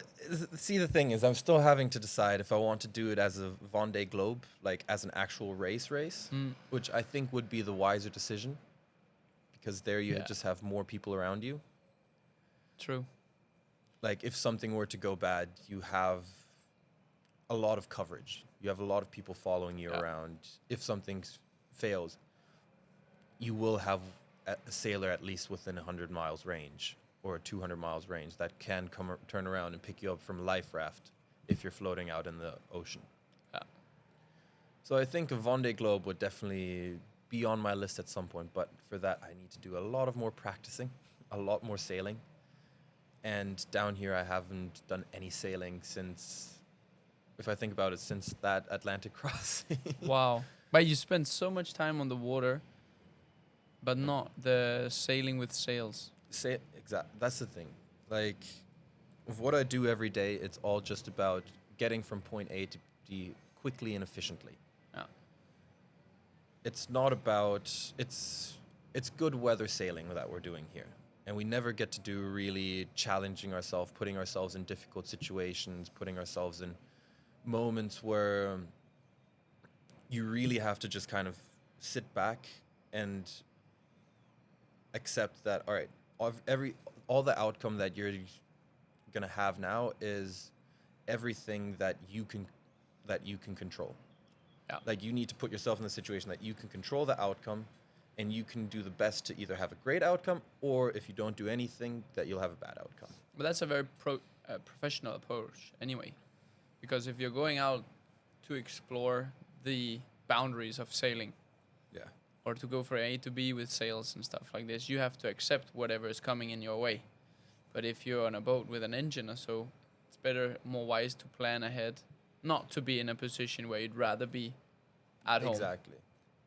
B: See, the thing is, I'm still having to decide if I want to do it as a Vendée Globe, like as an actual race,
A: Mm.
B: which I think would be the wiser decision, because there you
A: Yeah.
B: just have more people around you.
A: True.
B: Like if something were to go bad, you have a lot of coverage. You have a lot of people following you
A: Yeah.
B: around. If something fails, you will have a sailor at least within 100 miles range or 200 miles range that can turn around and pick you up from a life raft if you're floating out in the ocean.
A: Yeah.
B: So I think a Vendée Globe would definitely be on my list at some point, but for that I need to do a lot of more practicing, a lot more sailing. And down here I haven't done any sailing since, if I think about it, since that Atlantic crossing.
A: Wow. But you spend so much time on the water, but not the sailing with sails.
B: That's the thing. Like, with what I do every day, it's all just about getting from point A to B quickly and efficiently.
A: Yeah.
B: It's not about it's good weather sailing that we're doing here. And we never get to do really challenging ourselves, putting ourselves in difficult situations, putting ourselves in moments where you really have to just kind of sit back and accept that, all right, all the outcome that you're gonna have now is everything that you can control.
A: Yeah.
B: Like you need to put yourself in the situation that you can control the outcome, and you can do the best to either have a great outcome, or if you don't do anything, that you'll have a bad outcome.
A: But that's a very professional approach anyway. Because if you're going out to explore the boundaries of sailing,
B: Yeah.
A: or to go from A to B with sails and stuff like this, you have to accept whatever is coming in your way. But if you're on a boat with an engine or so, it's better, more wise to plan ahead, not to be in a position where you'd rather be at home.
B: Exactly.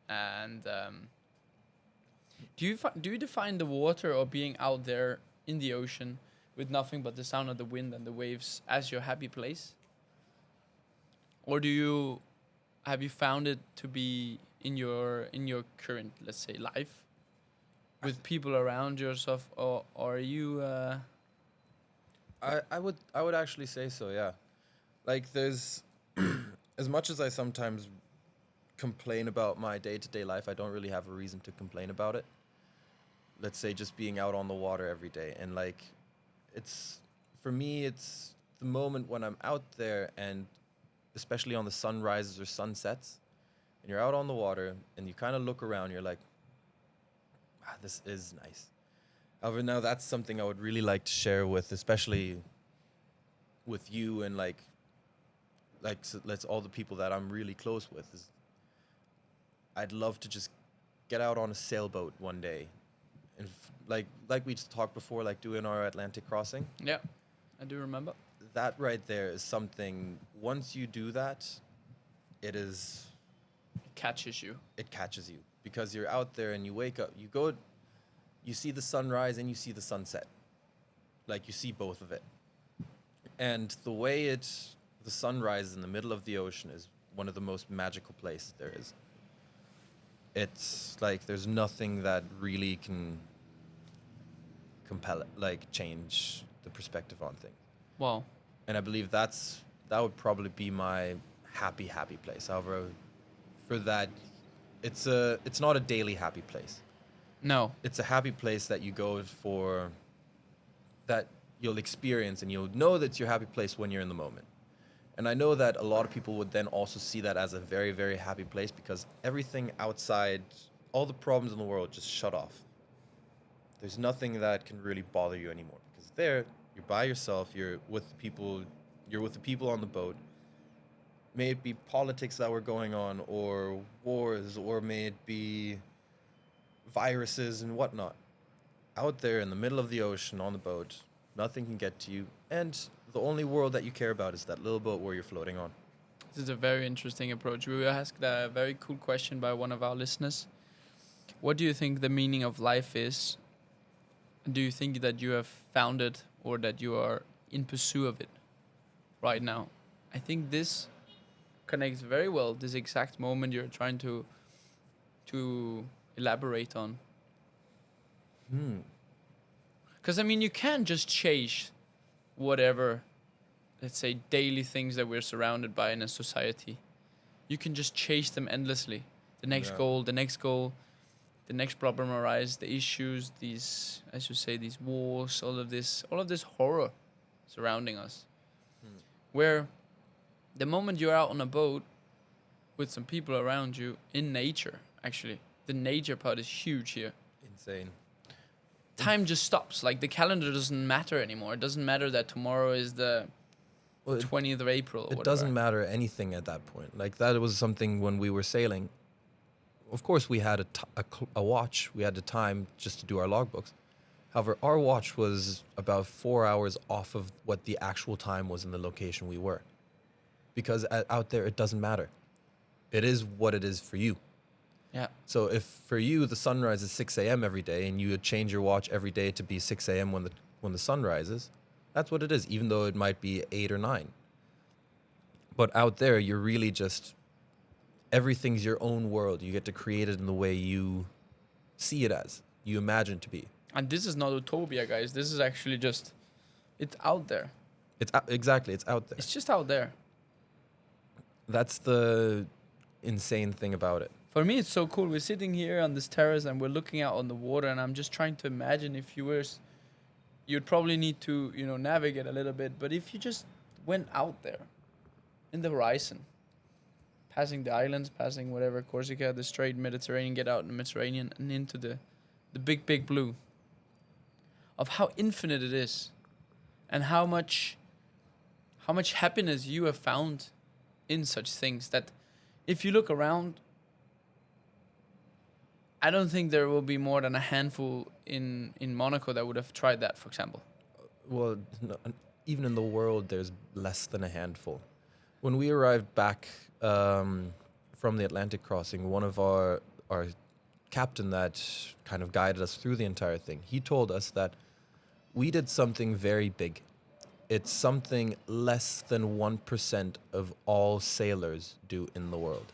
A: And do you define the water or being out there in the ocean with nothing but the sound of the wind and the waves as your happy place? Or have you found it to be in your current, let's say, life with people around yourself, or are you
B: I would actually say so, yeah. Like there's as much as I sometimes complain about my day-to-day life, I don't really have a reason to complain about it. Let's say just being out on the water every day, and like for me it's the moment when I'm out there, and especially on the sunrises or sunsets, and you're out on the water and you kind of look around, you're like, this is nice. However, now that's something I would really like to share with, especially with you and let's all the people that I'm really close with. Is I'd love to just get out on a sailboat one day, and like we talked before, like doing our Atlantic crossing.
A: Yeah, I do remember.
B: That right there is something. Once you do that, it
A: Catches you.
B: catches you, because you're out there and you wake up, you see the sunrise and you see the sunset. Like you see both of it. And the way the sunrise in the middle of the ocean is one of the most magical places there is. It's like there's nothing that really can compel it, like change the perspective on things.
A: Wow.
B: And I believe that would probably be my happy place. However, for that, it's not a daily happy place.
A: No.
B: It's a happy place that you go for, that you'll experience, and you'll know that it's your happy place when you're in the moment. And I know that a lot of people would then also see that as a very, very happy place, because everything outside, all the problems in the world just shut off. There's nothing that can really bother you anymore, because there, you're by yourself, you're with the people on the boat, May it be politics that were going on, or wars, or may it be viruses and whatnot. Out there in the middle of the ocean on the boat, nothing can get to you, and the only world that you care about is that little boat where you're floating on.
A: This is a very interesting approach. We were asked a very cool question by one of our listeners. What do you think the meaning of life is? Do you think that you have found it, or that you are in pursuit of it right now? I think this connects very well this exact moment you're trying to elaborate on. Because I mean, you can't just chase whatever, let's say, daily things that we're surrounded by in a society. You can just chase them endlessly. The next goal, the next goal, the next problem arises, the issues, these, as you say, these wars, all of this horror surrounding us. Where the moment you're out on a boat with some people around you in nature, actually, the nature part is huge here.
B: Insane.
A: Time just stops. Like, the calendar doesn't matter anymore. It doesn't matter that tomorrow is the 20th of April or whatever.
B: It doesn't matter anything at that point. Like, that was something when we were sailing. Of course, we had a watch. We had the time just to do our logbooks. However, our watch was about 4 hours off of what the actual time was in the location we were. Because out there, it doesn't matter. It is what it is for you.
A: Yeah.
B: So if for you the sunrise is 6 a.m. every day, and you would change your watch every day to be 6 a.m. when the sun rises, that's what it is, even though it might be 8 or 9. But out there, you're really just, everything's your own world. You get to create it in the way you see it as, you imagine it to be.
A: And this is not utopia, guys. This is actually just, it's out there.
B: Exactly, it's out there.
A: It's just out there.
B: That's the insane thing about it.
A: For me, it's so cool. We're sitting here on this terrace and we're looking out on the water, and I'm just trying to imagine if you were, you'd probably need to, navigate a little bit. But if you just went out there in the horizon, passing the islands, passing whatever, Corsica, the straight Mediterranean, get out in the Mediterranean and into the big, big blue, of how infinite it is, and how much happiness you have found in such things, that if you look around, I don't think there will be more than a handful in Monaco that would have tried that, for example.
B: Well, no, even in the world, there's less than a handful. When we arrived back from the Atlantic crossing, one of our captain that kind of guided us through the entire thing, he told us that we did something very big. It's something less than 1% of all sailors do in the world.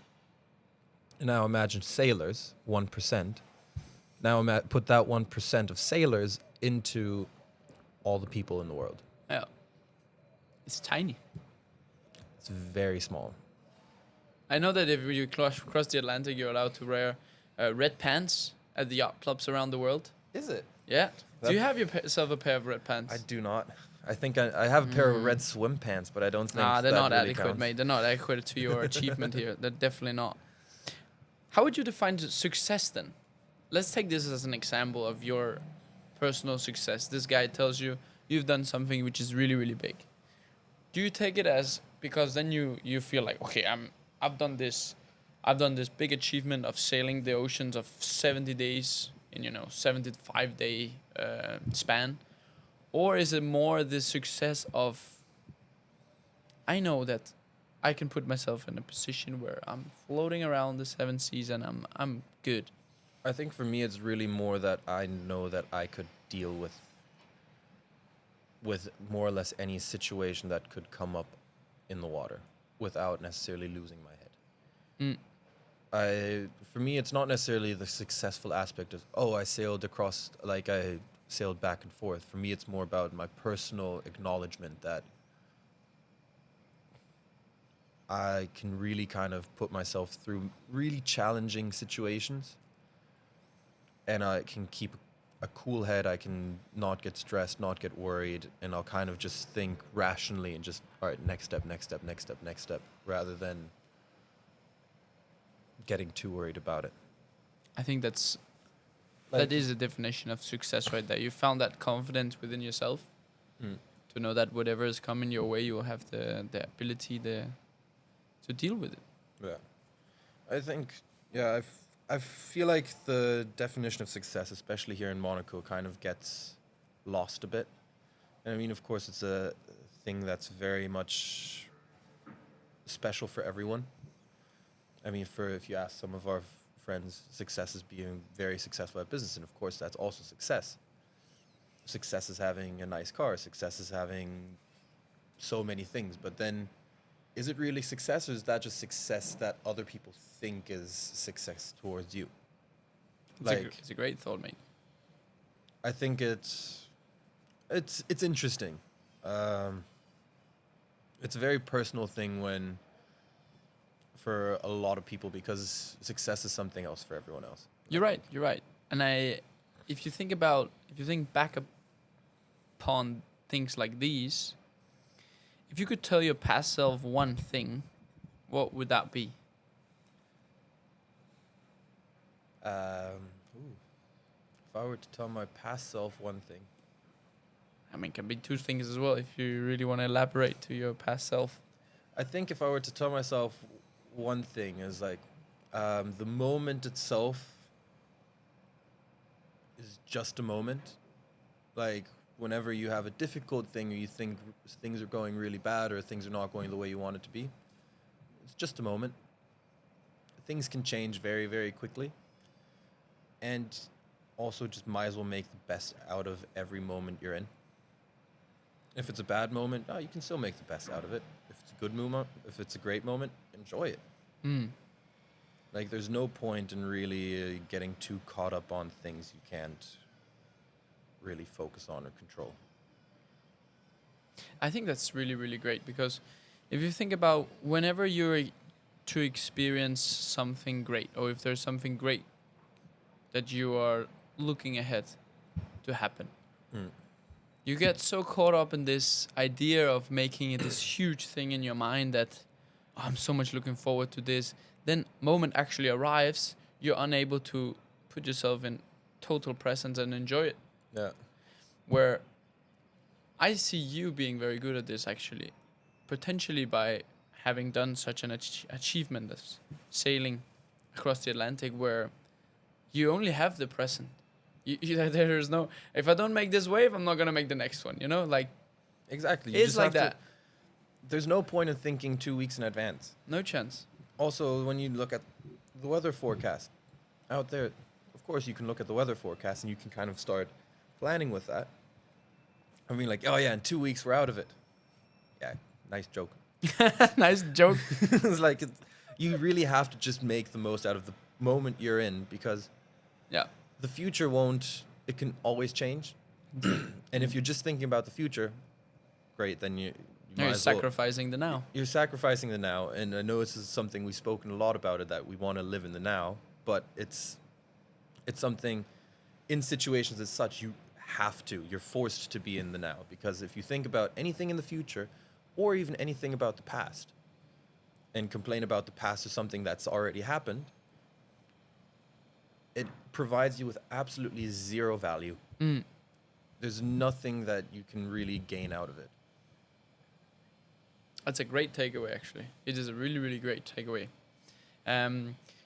B: Now imagine sailors, 1%. Now put that 1% of sailors into all the people in the world.
A: Yeah. It's tiny.
B: It's very small.
A: I know that if you cross the Atlantic, you're allowed to wear red pants at the yacht clubs around the world.
B: Is it?
A: Yeah. Do you have yourself a pair of red pants?
B: I do not. I think I have a pair of red swim pants, but I don't think
A: they're
B: that
A: not
B: really
A: adequate,
B: counts.
A: mate. They're not adequate to your achievement here. They're definitely not. How would you define success then? Let's take this as an example of your personal success. This guy tells you you've done something which is really, really big. Do you take it as, because then you feel like, okay, I've done this big achievement of sailing the oceans of 70 days in 75-day span? Or is it more the success of, I know that I can put myself in a position where I'm floating around the 7 seas and I'm good?
B: I think for me, it's really more that I know that I could deal with more or less any situation that could come up in the water without necessarily losing my head. For me, it's not necessarily the successful aspect of, I sailed across, like I sailed back and forth. For me, it's more about my personal acknowledgement that I can really kind of put myself through really challenging situations, and I can keep a cool head. I can not get stressed, not get worried, and I'll kind of just think rationally and just, all right, next step, next step, next step, next step, rather than getting too worried about it.
A: I think that is a definition of success right there. You found that confidence within yourself to know that whatever is coming your way, you will have the ability to to deal with it.
B: Yeah. I think, yeah, I feel like the definition of success, especially here in Monaco, kind of gets lost a bit. And I mean, of course, it's a thing that's very much special for everyone. I mean, if you ask some of our friends, success is being very successful at business, and of course, that's also success. Success is having a nice car. Success is having so many things. But then, is it really success, or is that just success that other people think is success towards you?
A: It's a great thought, mate.
B: I think it's interesting. It's a very personal thing for a lot of people, because success is something else for everyone else.
A: You're right. And if you think back upon things like these, if you could tell your past self one thing, what would that be?
B: If I were to tell my past self one thing,
A: I mean, it can be two things as well if you really want to elaborate to your past self.
B: I think if I were to tell myself one thing is like, the moment itself is just a moment. Like, whenever you have a difficult thing, or you think things are going really bad, or things are not going the way you want it to be, it's just a moment. Things can change very, very quickly. And also just might as well make the best out of every moment you're in. If it's a bad moment, you can still make the best out of it. If it's a good moment, if it's a great moment, enjoy it. Like, there's no point in really getting too caught up on things you can't really focus on or control.
A: I think that's really, really great, because if you think about whenever you're to experience something great, or if there's something great that you are looking ahead to happen, you get so caught up in this idea of making it this huge thing in your mind that, oh, I'm so much looking forward to this. Then moment actually arrives, you're unable to put yourself in total presence and enjoy it.
B: Yeah.
A: Where I see you being very good at this, actually, potentially by having done such an achievement as sailing across the Atlantic, where you only have the present. There's no, if I don't make this wave, I'm not gonna make the next one. You know, like,
B: Exactly. You
A: it's
B: just
A: like
B: have
A: that.
B: There's no point in thinking 2 weeks in advance.
A: No chance.
B: Also, when you look at the weather forecast out there, of course, you can look at the weather forecast and you can kind of start planning with that. I mean, like, oh yeah, in 2 weeks we're out of it. Yeah, nice joke.
A: Nice joke.
B: It's like, you really have to just make the most out of the moment you're in, because
A: Yeah.
B: the future it can always change. And if you're just thinking about the future, great, then you might
A: You're
B: as well.
A: sacrificing the now.
B: You're sacrificing the now, and I know this is something we've spoken a lot about, it that we want to live in the now, but it's something, in situations as such, you're forced to be in the now, because if you think about anything in the future, or even anything about the past, and complain about the past or something that's already happened, it provides you with absolutely zero value. There's nothing that you can really gain out of it.
A: That's a great takeaway, actually. It is a really, really great takeaway.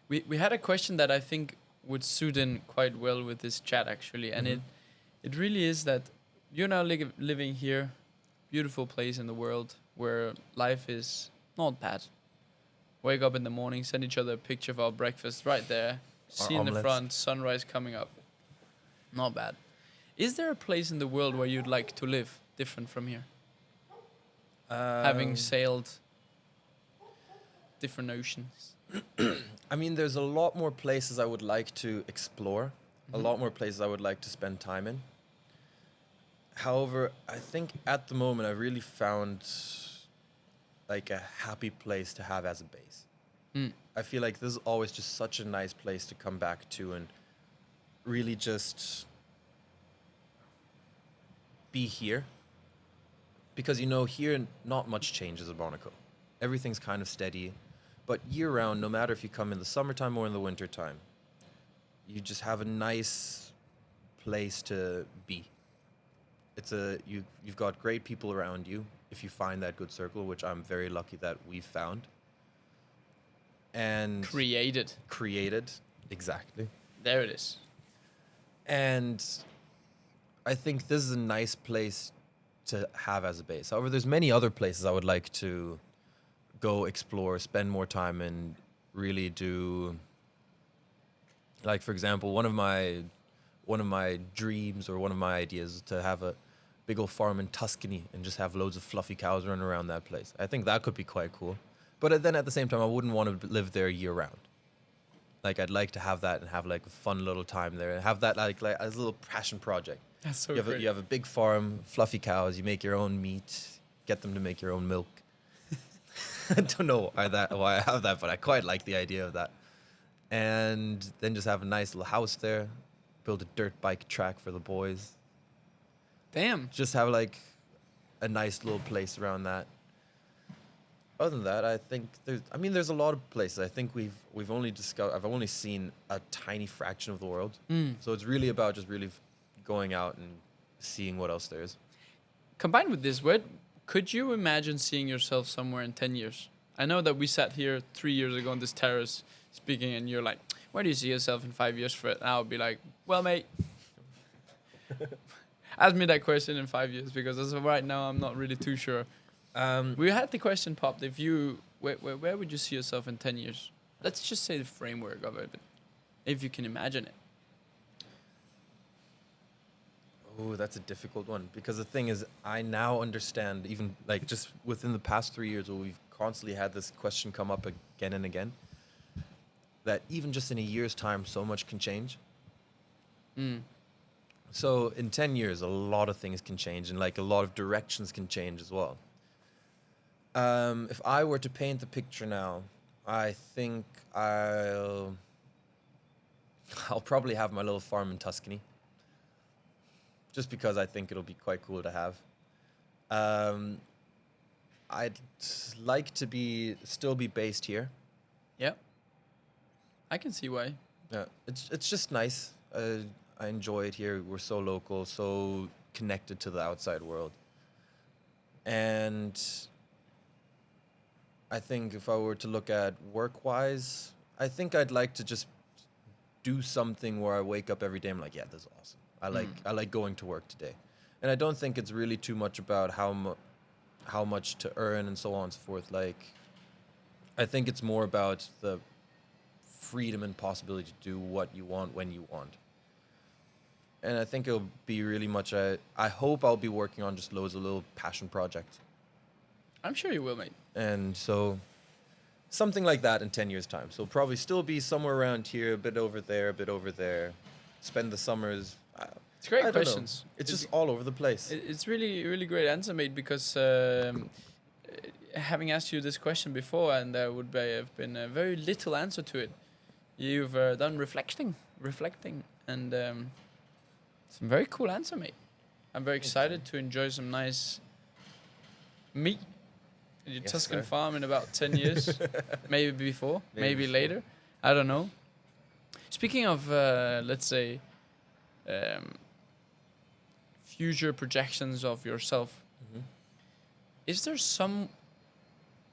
A: We had a question that I think would suit in quite well with this chat, actually, and it really is that you're now living here, beautiful place in the world where life is not bad. Wake up in the morning, send each other a picture of our breakfast right there, see in the
B: omelets.
A: front, sunrise coming up. Not bad. Is there a place in the world where you'd like to live different from here? Having sailed different oceans.
B: I mean, there's a lot more places I would like to explore, a lot more places I would like to spend time in. However, I think at the moment I really found like a happy place to have as a base. I feel like this is always just such a nice place to come back to and really just be here. Because, here not much changes in Monaco. Everything's kind of steady. But year-round, no matter if you come in the summertime or in the wintertime, you just have a nice place to be. You've got great people around you, if you find that good circle, which I'm very lucky that we've found. and created exactly.
A: There it is.
B: And I think this is a nice place to have as a base. However, there's many other places I would like to go explore, spend more time and really do. Like, for example, one of my dreams or one of my ideas is to have a big old farm in Tuscany and just have loads of fluffy cows running around that place. I think that could be quite cool. But then at the same time, I wouldn't want to live there year round. Like, I'd like to have that and have like a fun little time there and have that like as a little passion project.
A: That's so
B: You
A: great.
B: have a big farm, fluffy cows. You make your own meat, get them to make your own milk. I don't know why I have that, but I quite like the idea of that. And then just have a nice little house there, build a dirt bike track for the boys.
A: Damn.
B: Just have like a nice little place around that. Other than that, I think there's a lot of places. I think I've only seen a tiny fraction of the world. So it's really about just really going out and seeing what else there is.
A: Combined with this, could you imagine seeing yourself somewhere in 10 years? I know that we sat here 3 years ago on this terrace speaking, and you're like, where do you see yourself in 5 years, Fred? And I would be like, well, mate, ask me that question in 5 years, because as of right now, I'm not really too sure. We had the question popped, where would you see yourself in 10 years? Let's just say the framework of it, if you can imagine it.
B: Oh, that's a difficult one, because the thing is, I now understand, even like just within the past 3 years where we've constantly had this question come up again and again, that even just in a year's time, so much can change. So in 10 years, a lot of things can change, and like a lot of directions can change as well. If I were to paint the picture now, I think I'll probably have my little farm in Tuscany. Just because I think it'll be quite cool to have. I'd like to still be based here.
A: Yeah. I can see why.
B: Yeah, it's just nice. I enjoy it here. We're so local, so connected to the outside world. And I think if I were to look at work-wise, I think I'd like to just do something where I wake up every day and I'm like, yeah, this is awesome. I like going to work today. And I don't think it's really too much about how much to earn and so on and so forth. Like, I think it's more about the freedom and possibility to do what you want when you want. And I think it'll be really much I hope I'll be working on just loads of little passion projects.
A: I'm sure you will, mate.
B: And so something like that in 10 years' time. So probably still be somewhere around here, a bit over there. Spend the summers.
A: It's great
B: I don't know.
A: questions.
B: It's just all over the place.
A: It's really, really great answer, mate, because having asked you this question before, and there would have been a very little answer to it, you've done reflecting, and some very cool answer, mate. I'm very excited to enjoy some nice meat at your Tuscan farm in about 10 years, maybe before, maybe later. I don't know. Speaking of, let's say, future projections of yourself, is there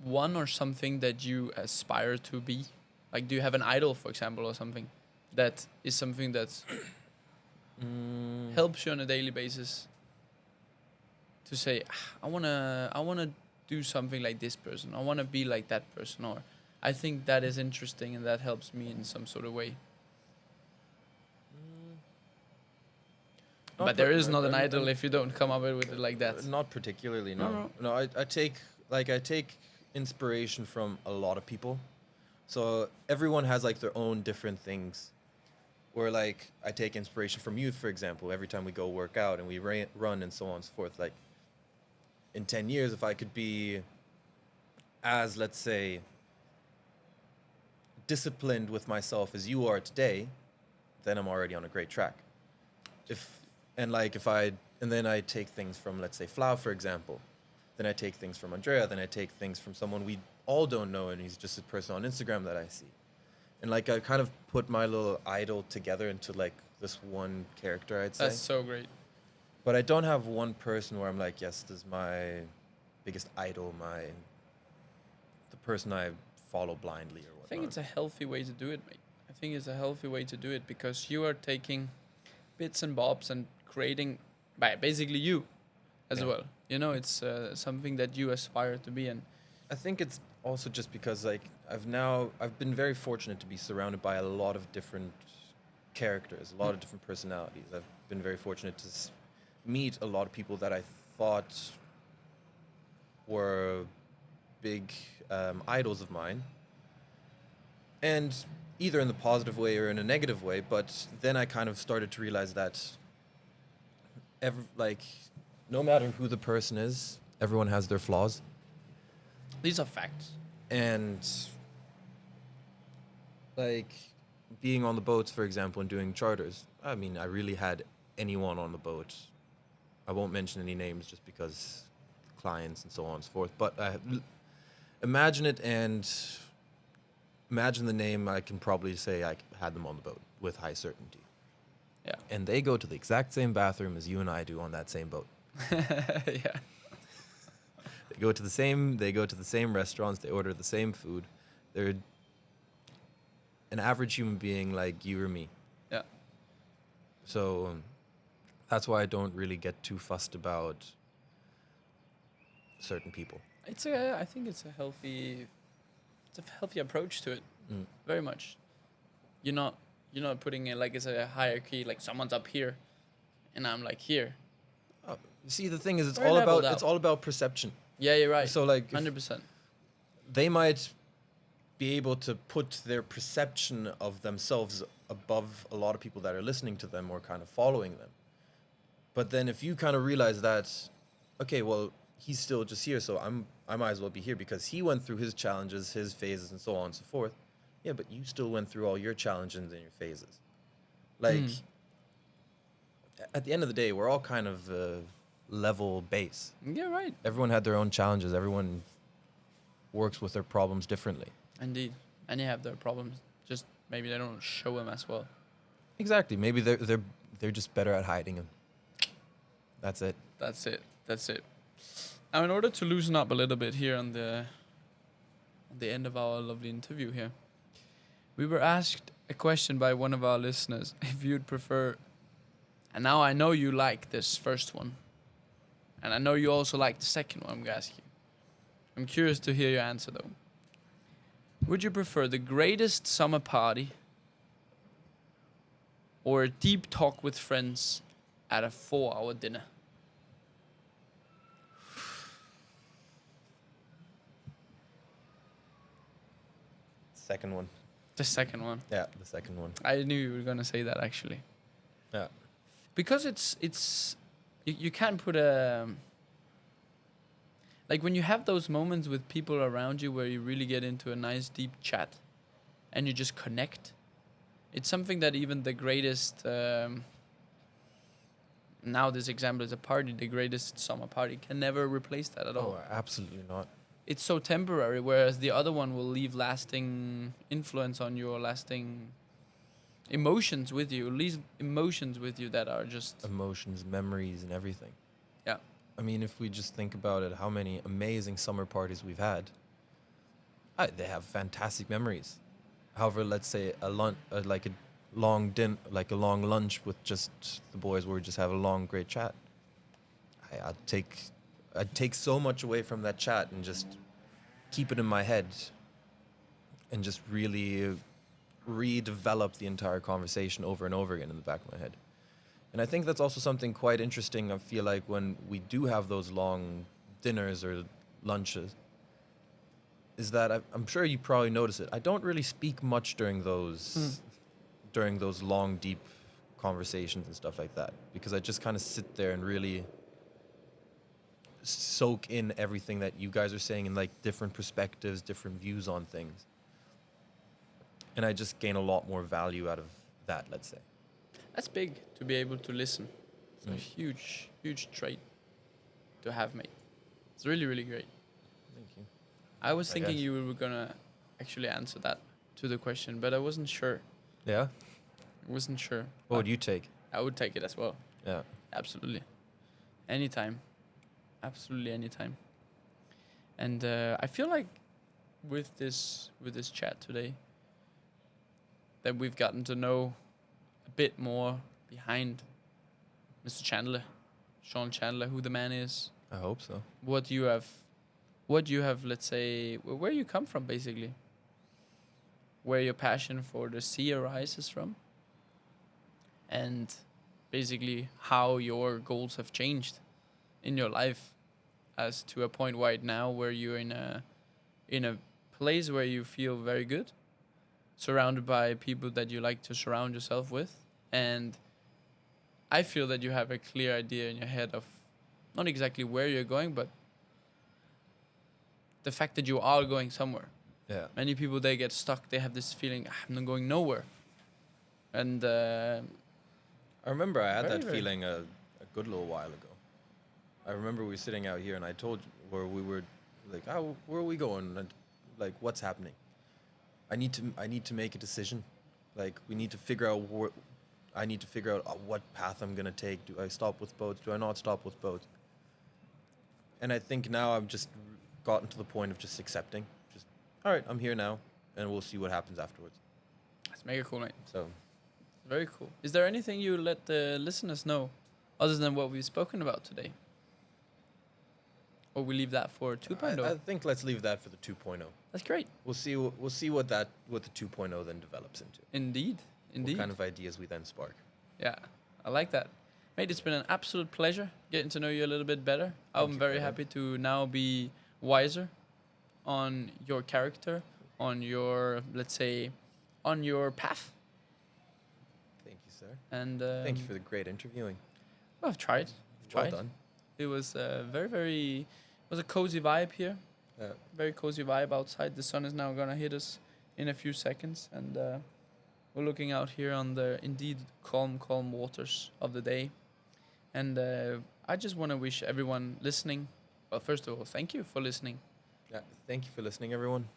A: one or something that you aspire to be? Like, do you have an idol, for example, or something that is something that helps you on a daily basis to say, I wanna do something like this person, I wanna be like that person, or I think that is interesting and that helps me in some sort of way? But there is not an idol if you don't come up with it like that.
B: Not particularly, no. No, I take inspiration from a lot of people. So everyone has like their own different things. Where like I take inspiration from you, for example, every time we go work out and we run and so on and so forth. Like in 10 years, if I could be as, let's say, disciplined with myself as you are today, then I'm already on a great track. And then I take things from, let's say, Flau, for example. Then I take things from Andrea. Then I take things from someone we all don't know, and he's just a person on Instagram that I see. And like I kind of put my little idol together into like this one character, I'd say.
A: That's so great.
B: But I don't have one person where I'm like, yes, this is my biggest idol, the person I follow blindly or whatever.
A: I think it's a healthy way to do it, mate. I think it's a healthy way to do it because you are taking bits and bobs and creating basically you as well. You know, it's something that you aspire to be in.
B: I think it's also just because like I've been very fortunate to be surrounded by a lot of different characters, a lot of different personalities. I've been very fortunate to meet a lot of people that I thought were big idols of mine, and either in the positive way or in a negative way. But then I kind of started to realize that no matter who the person is, everyone has their flaws.
A: These are facts.
B: And like being on the boats, for example, and doing charters, I mean, I really had anyone on the boat. I won't mention any names just because clients and so on and so forth. But imagine it and imagine the name. I can probably say I had them on the boat with high certainty.
A: Yeah.
B: And they go to the exact same bathroom as you and I do on that same boat.
A: Yeah.
B: They go to the same restaurants, they order the same food. They're an average human being like you or me.
A: Yeah.
B: So that's why I don't really get too fussed about certain people.
A: I think it's a healthy approach to it. Very much. You're not putting it like it's a hierarchy, like someone's up here and I'm like here.
B: See, the thing is, it's
A: Very
B: all about perception.
A: Yeah, you're right.
B: So like
A: 100%.
B: they might be able to put their perception of themselves above a lot of people that are listening to them or kind of following them. But then if you kind of realize that, okay, well, he's still just here, so I might as well be here because he went through his challenges, his phases, and so on and so forth. Yeah, but you still went through all your challenges and your phases. Like, at the end of the day, we're all kind of level base.
A: Yeah, right.
B: Everyone had their own challenges. Everyone works with their problems differently.
A: Indeed. And you have their problems. Just maybe they don't show them as well.
B: Exactly. Maybe they're just better at hiding them. That's it.
A: That's it. Now, in order to loosen up a little bit here on the end of our lovely interview here, we were asked a question by one of our listeners if you'd prefer, and now I know you like this first one, and I know you also like the second one I'm going to ask you. I'm curious to hear your answer, though. Would you prefer the greatest summer party or a deep talk with friends at a 4-hour dinner?
B: Second one.
A: The second one.
B: Yeah, the second one.
A: I knew you were going to say that, actually.
B: Yeah.
A: Because it's you can't put a... Like when you have those moments with people around you where you really get into a nice deep chat and you just connect, it's something that even the greatest... now this example is a party, the greatest summer party can never replace that at all.
B: Oh, absolutely not.
A: It's so temporary, whereas the other one will leave lasting influence on you or lasting emotions with you, leave emotions with you that are just...
B: Emotions, memories, and everything.
A: Yeah.
B: I mean, if we just think about it, how many amazing summer parties we've had. They have fantastic memories. However, let's say a long lunch with just the boys where we just have a long, great chat. I'd take so much away from that chat and just keep it in my head and just really redevelop the entire conversation over and over again in the back of my head. And I think that's also something quite interesting. I feel like when we do have those long dinners or lunches, is that I'm sure you probably notice it. I don't really speak much during those long, deep conversations and stuff like that, because I just kind of sit there and really soak in everything that you guys are saying and like different perspectives, different views on things. And I just gain a lot more value out of that, let's say.
A: That's big, to be able to listen. It's a huge, huge trait to have, mate. It's really, really great.
B: Thank you.
A: I was thinking you were going to actually answer that to the question, but I wasn't sure.
B: Yeah?
A: I wasn't sure.
B: What would you take?
A: I would take it as well.
B: Yeah.
A: Absolutely. Anytime. Absolutely anytime. And I feel like with this chat today. That we've gotten to know a bit more behind Mr. Chandler, Sean Chandler, who the man is.
B: I hope so.
A: What you have, let's say, where you come from, basically. Where your passion for the sea arises from. And basically how your goals have changed in your life, as to a point right now where you're in a place where you feel very good, surrounded by people that you like to surround yourself with. And I feel that you have a clear idea in your head of not exactly where you're going, but the fact that you are going somewhere.
B: Yeah.
A: Many people, they get stuck. They have this feeling, I'm not going nowhere. And
B: I remember I had
A: Very,
B: that
A: very-
B: feeling a good little while ago. I remember we were sitting out here and I told you where we were, like, oh, where are we going? And like, what's happening? I need to make a decision. Like, we need to figure out I need to figure out what path I'm gonna take. Do I stop with boats? Do I not stop with boats? And I think now I've just gotten to the point of just accepting. Just, all right, I'm here now, and we'll see what happens afterwards.
A: it's mega cool, mate.
B: So,
A: Very cool. Is there anything you let the listeners know other than what we've spoken about today? Or we leave that for 2.0?
B: I think let's leave that for the 2.0.
A: That's great.
B: We'll see what the 2.0 then develops into.
A: Indeed. Indeed.
B: What kind of ideas we then spark.
A: Yeah, I like that. Mate, it's been an absolute pleasure getting to know you a little bit better.
B: Thank
A: I'm
B: you,
A: very
B: brother.
A: happy to now be wiser on your character, on your, let's say, on your path.
B: Thank you, sir.
A: And
B: Thank you for the great interviewing.
A: well, I've tried.
B: Well
A: Tried.
B: done.
A: It was it was a cozy vibe here.
B: Yeah.
A: Very cozy vibe outside. The sun is now gonna hit us in a few seconds, and we're looking out here on the indeed calm waters of the day. And I just want to wish everyone listening, well, first of all, thank you for listening.
B: Yeah. Thank you for listening, everyone.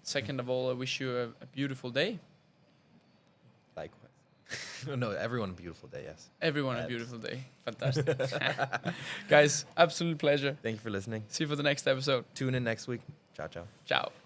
A: Second of all, I wish you a beautiful day.
B: Likewise. No, everyone a beautiful day, yes.
A: Everyone a
B: Yes.
A: beautiful day. Fantastic. Guys, absolute pleasure.
B: Thank you for listening.
A: See you for the next episode.
B: Tune in next week. Ciao, ciao.
A: Ciao.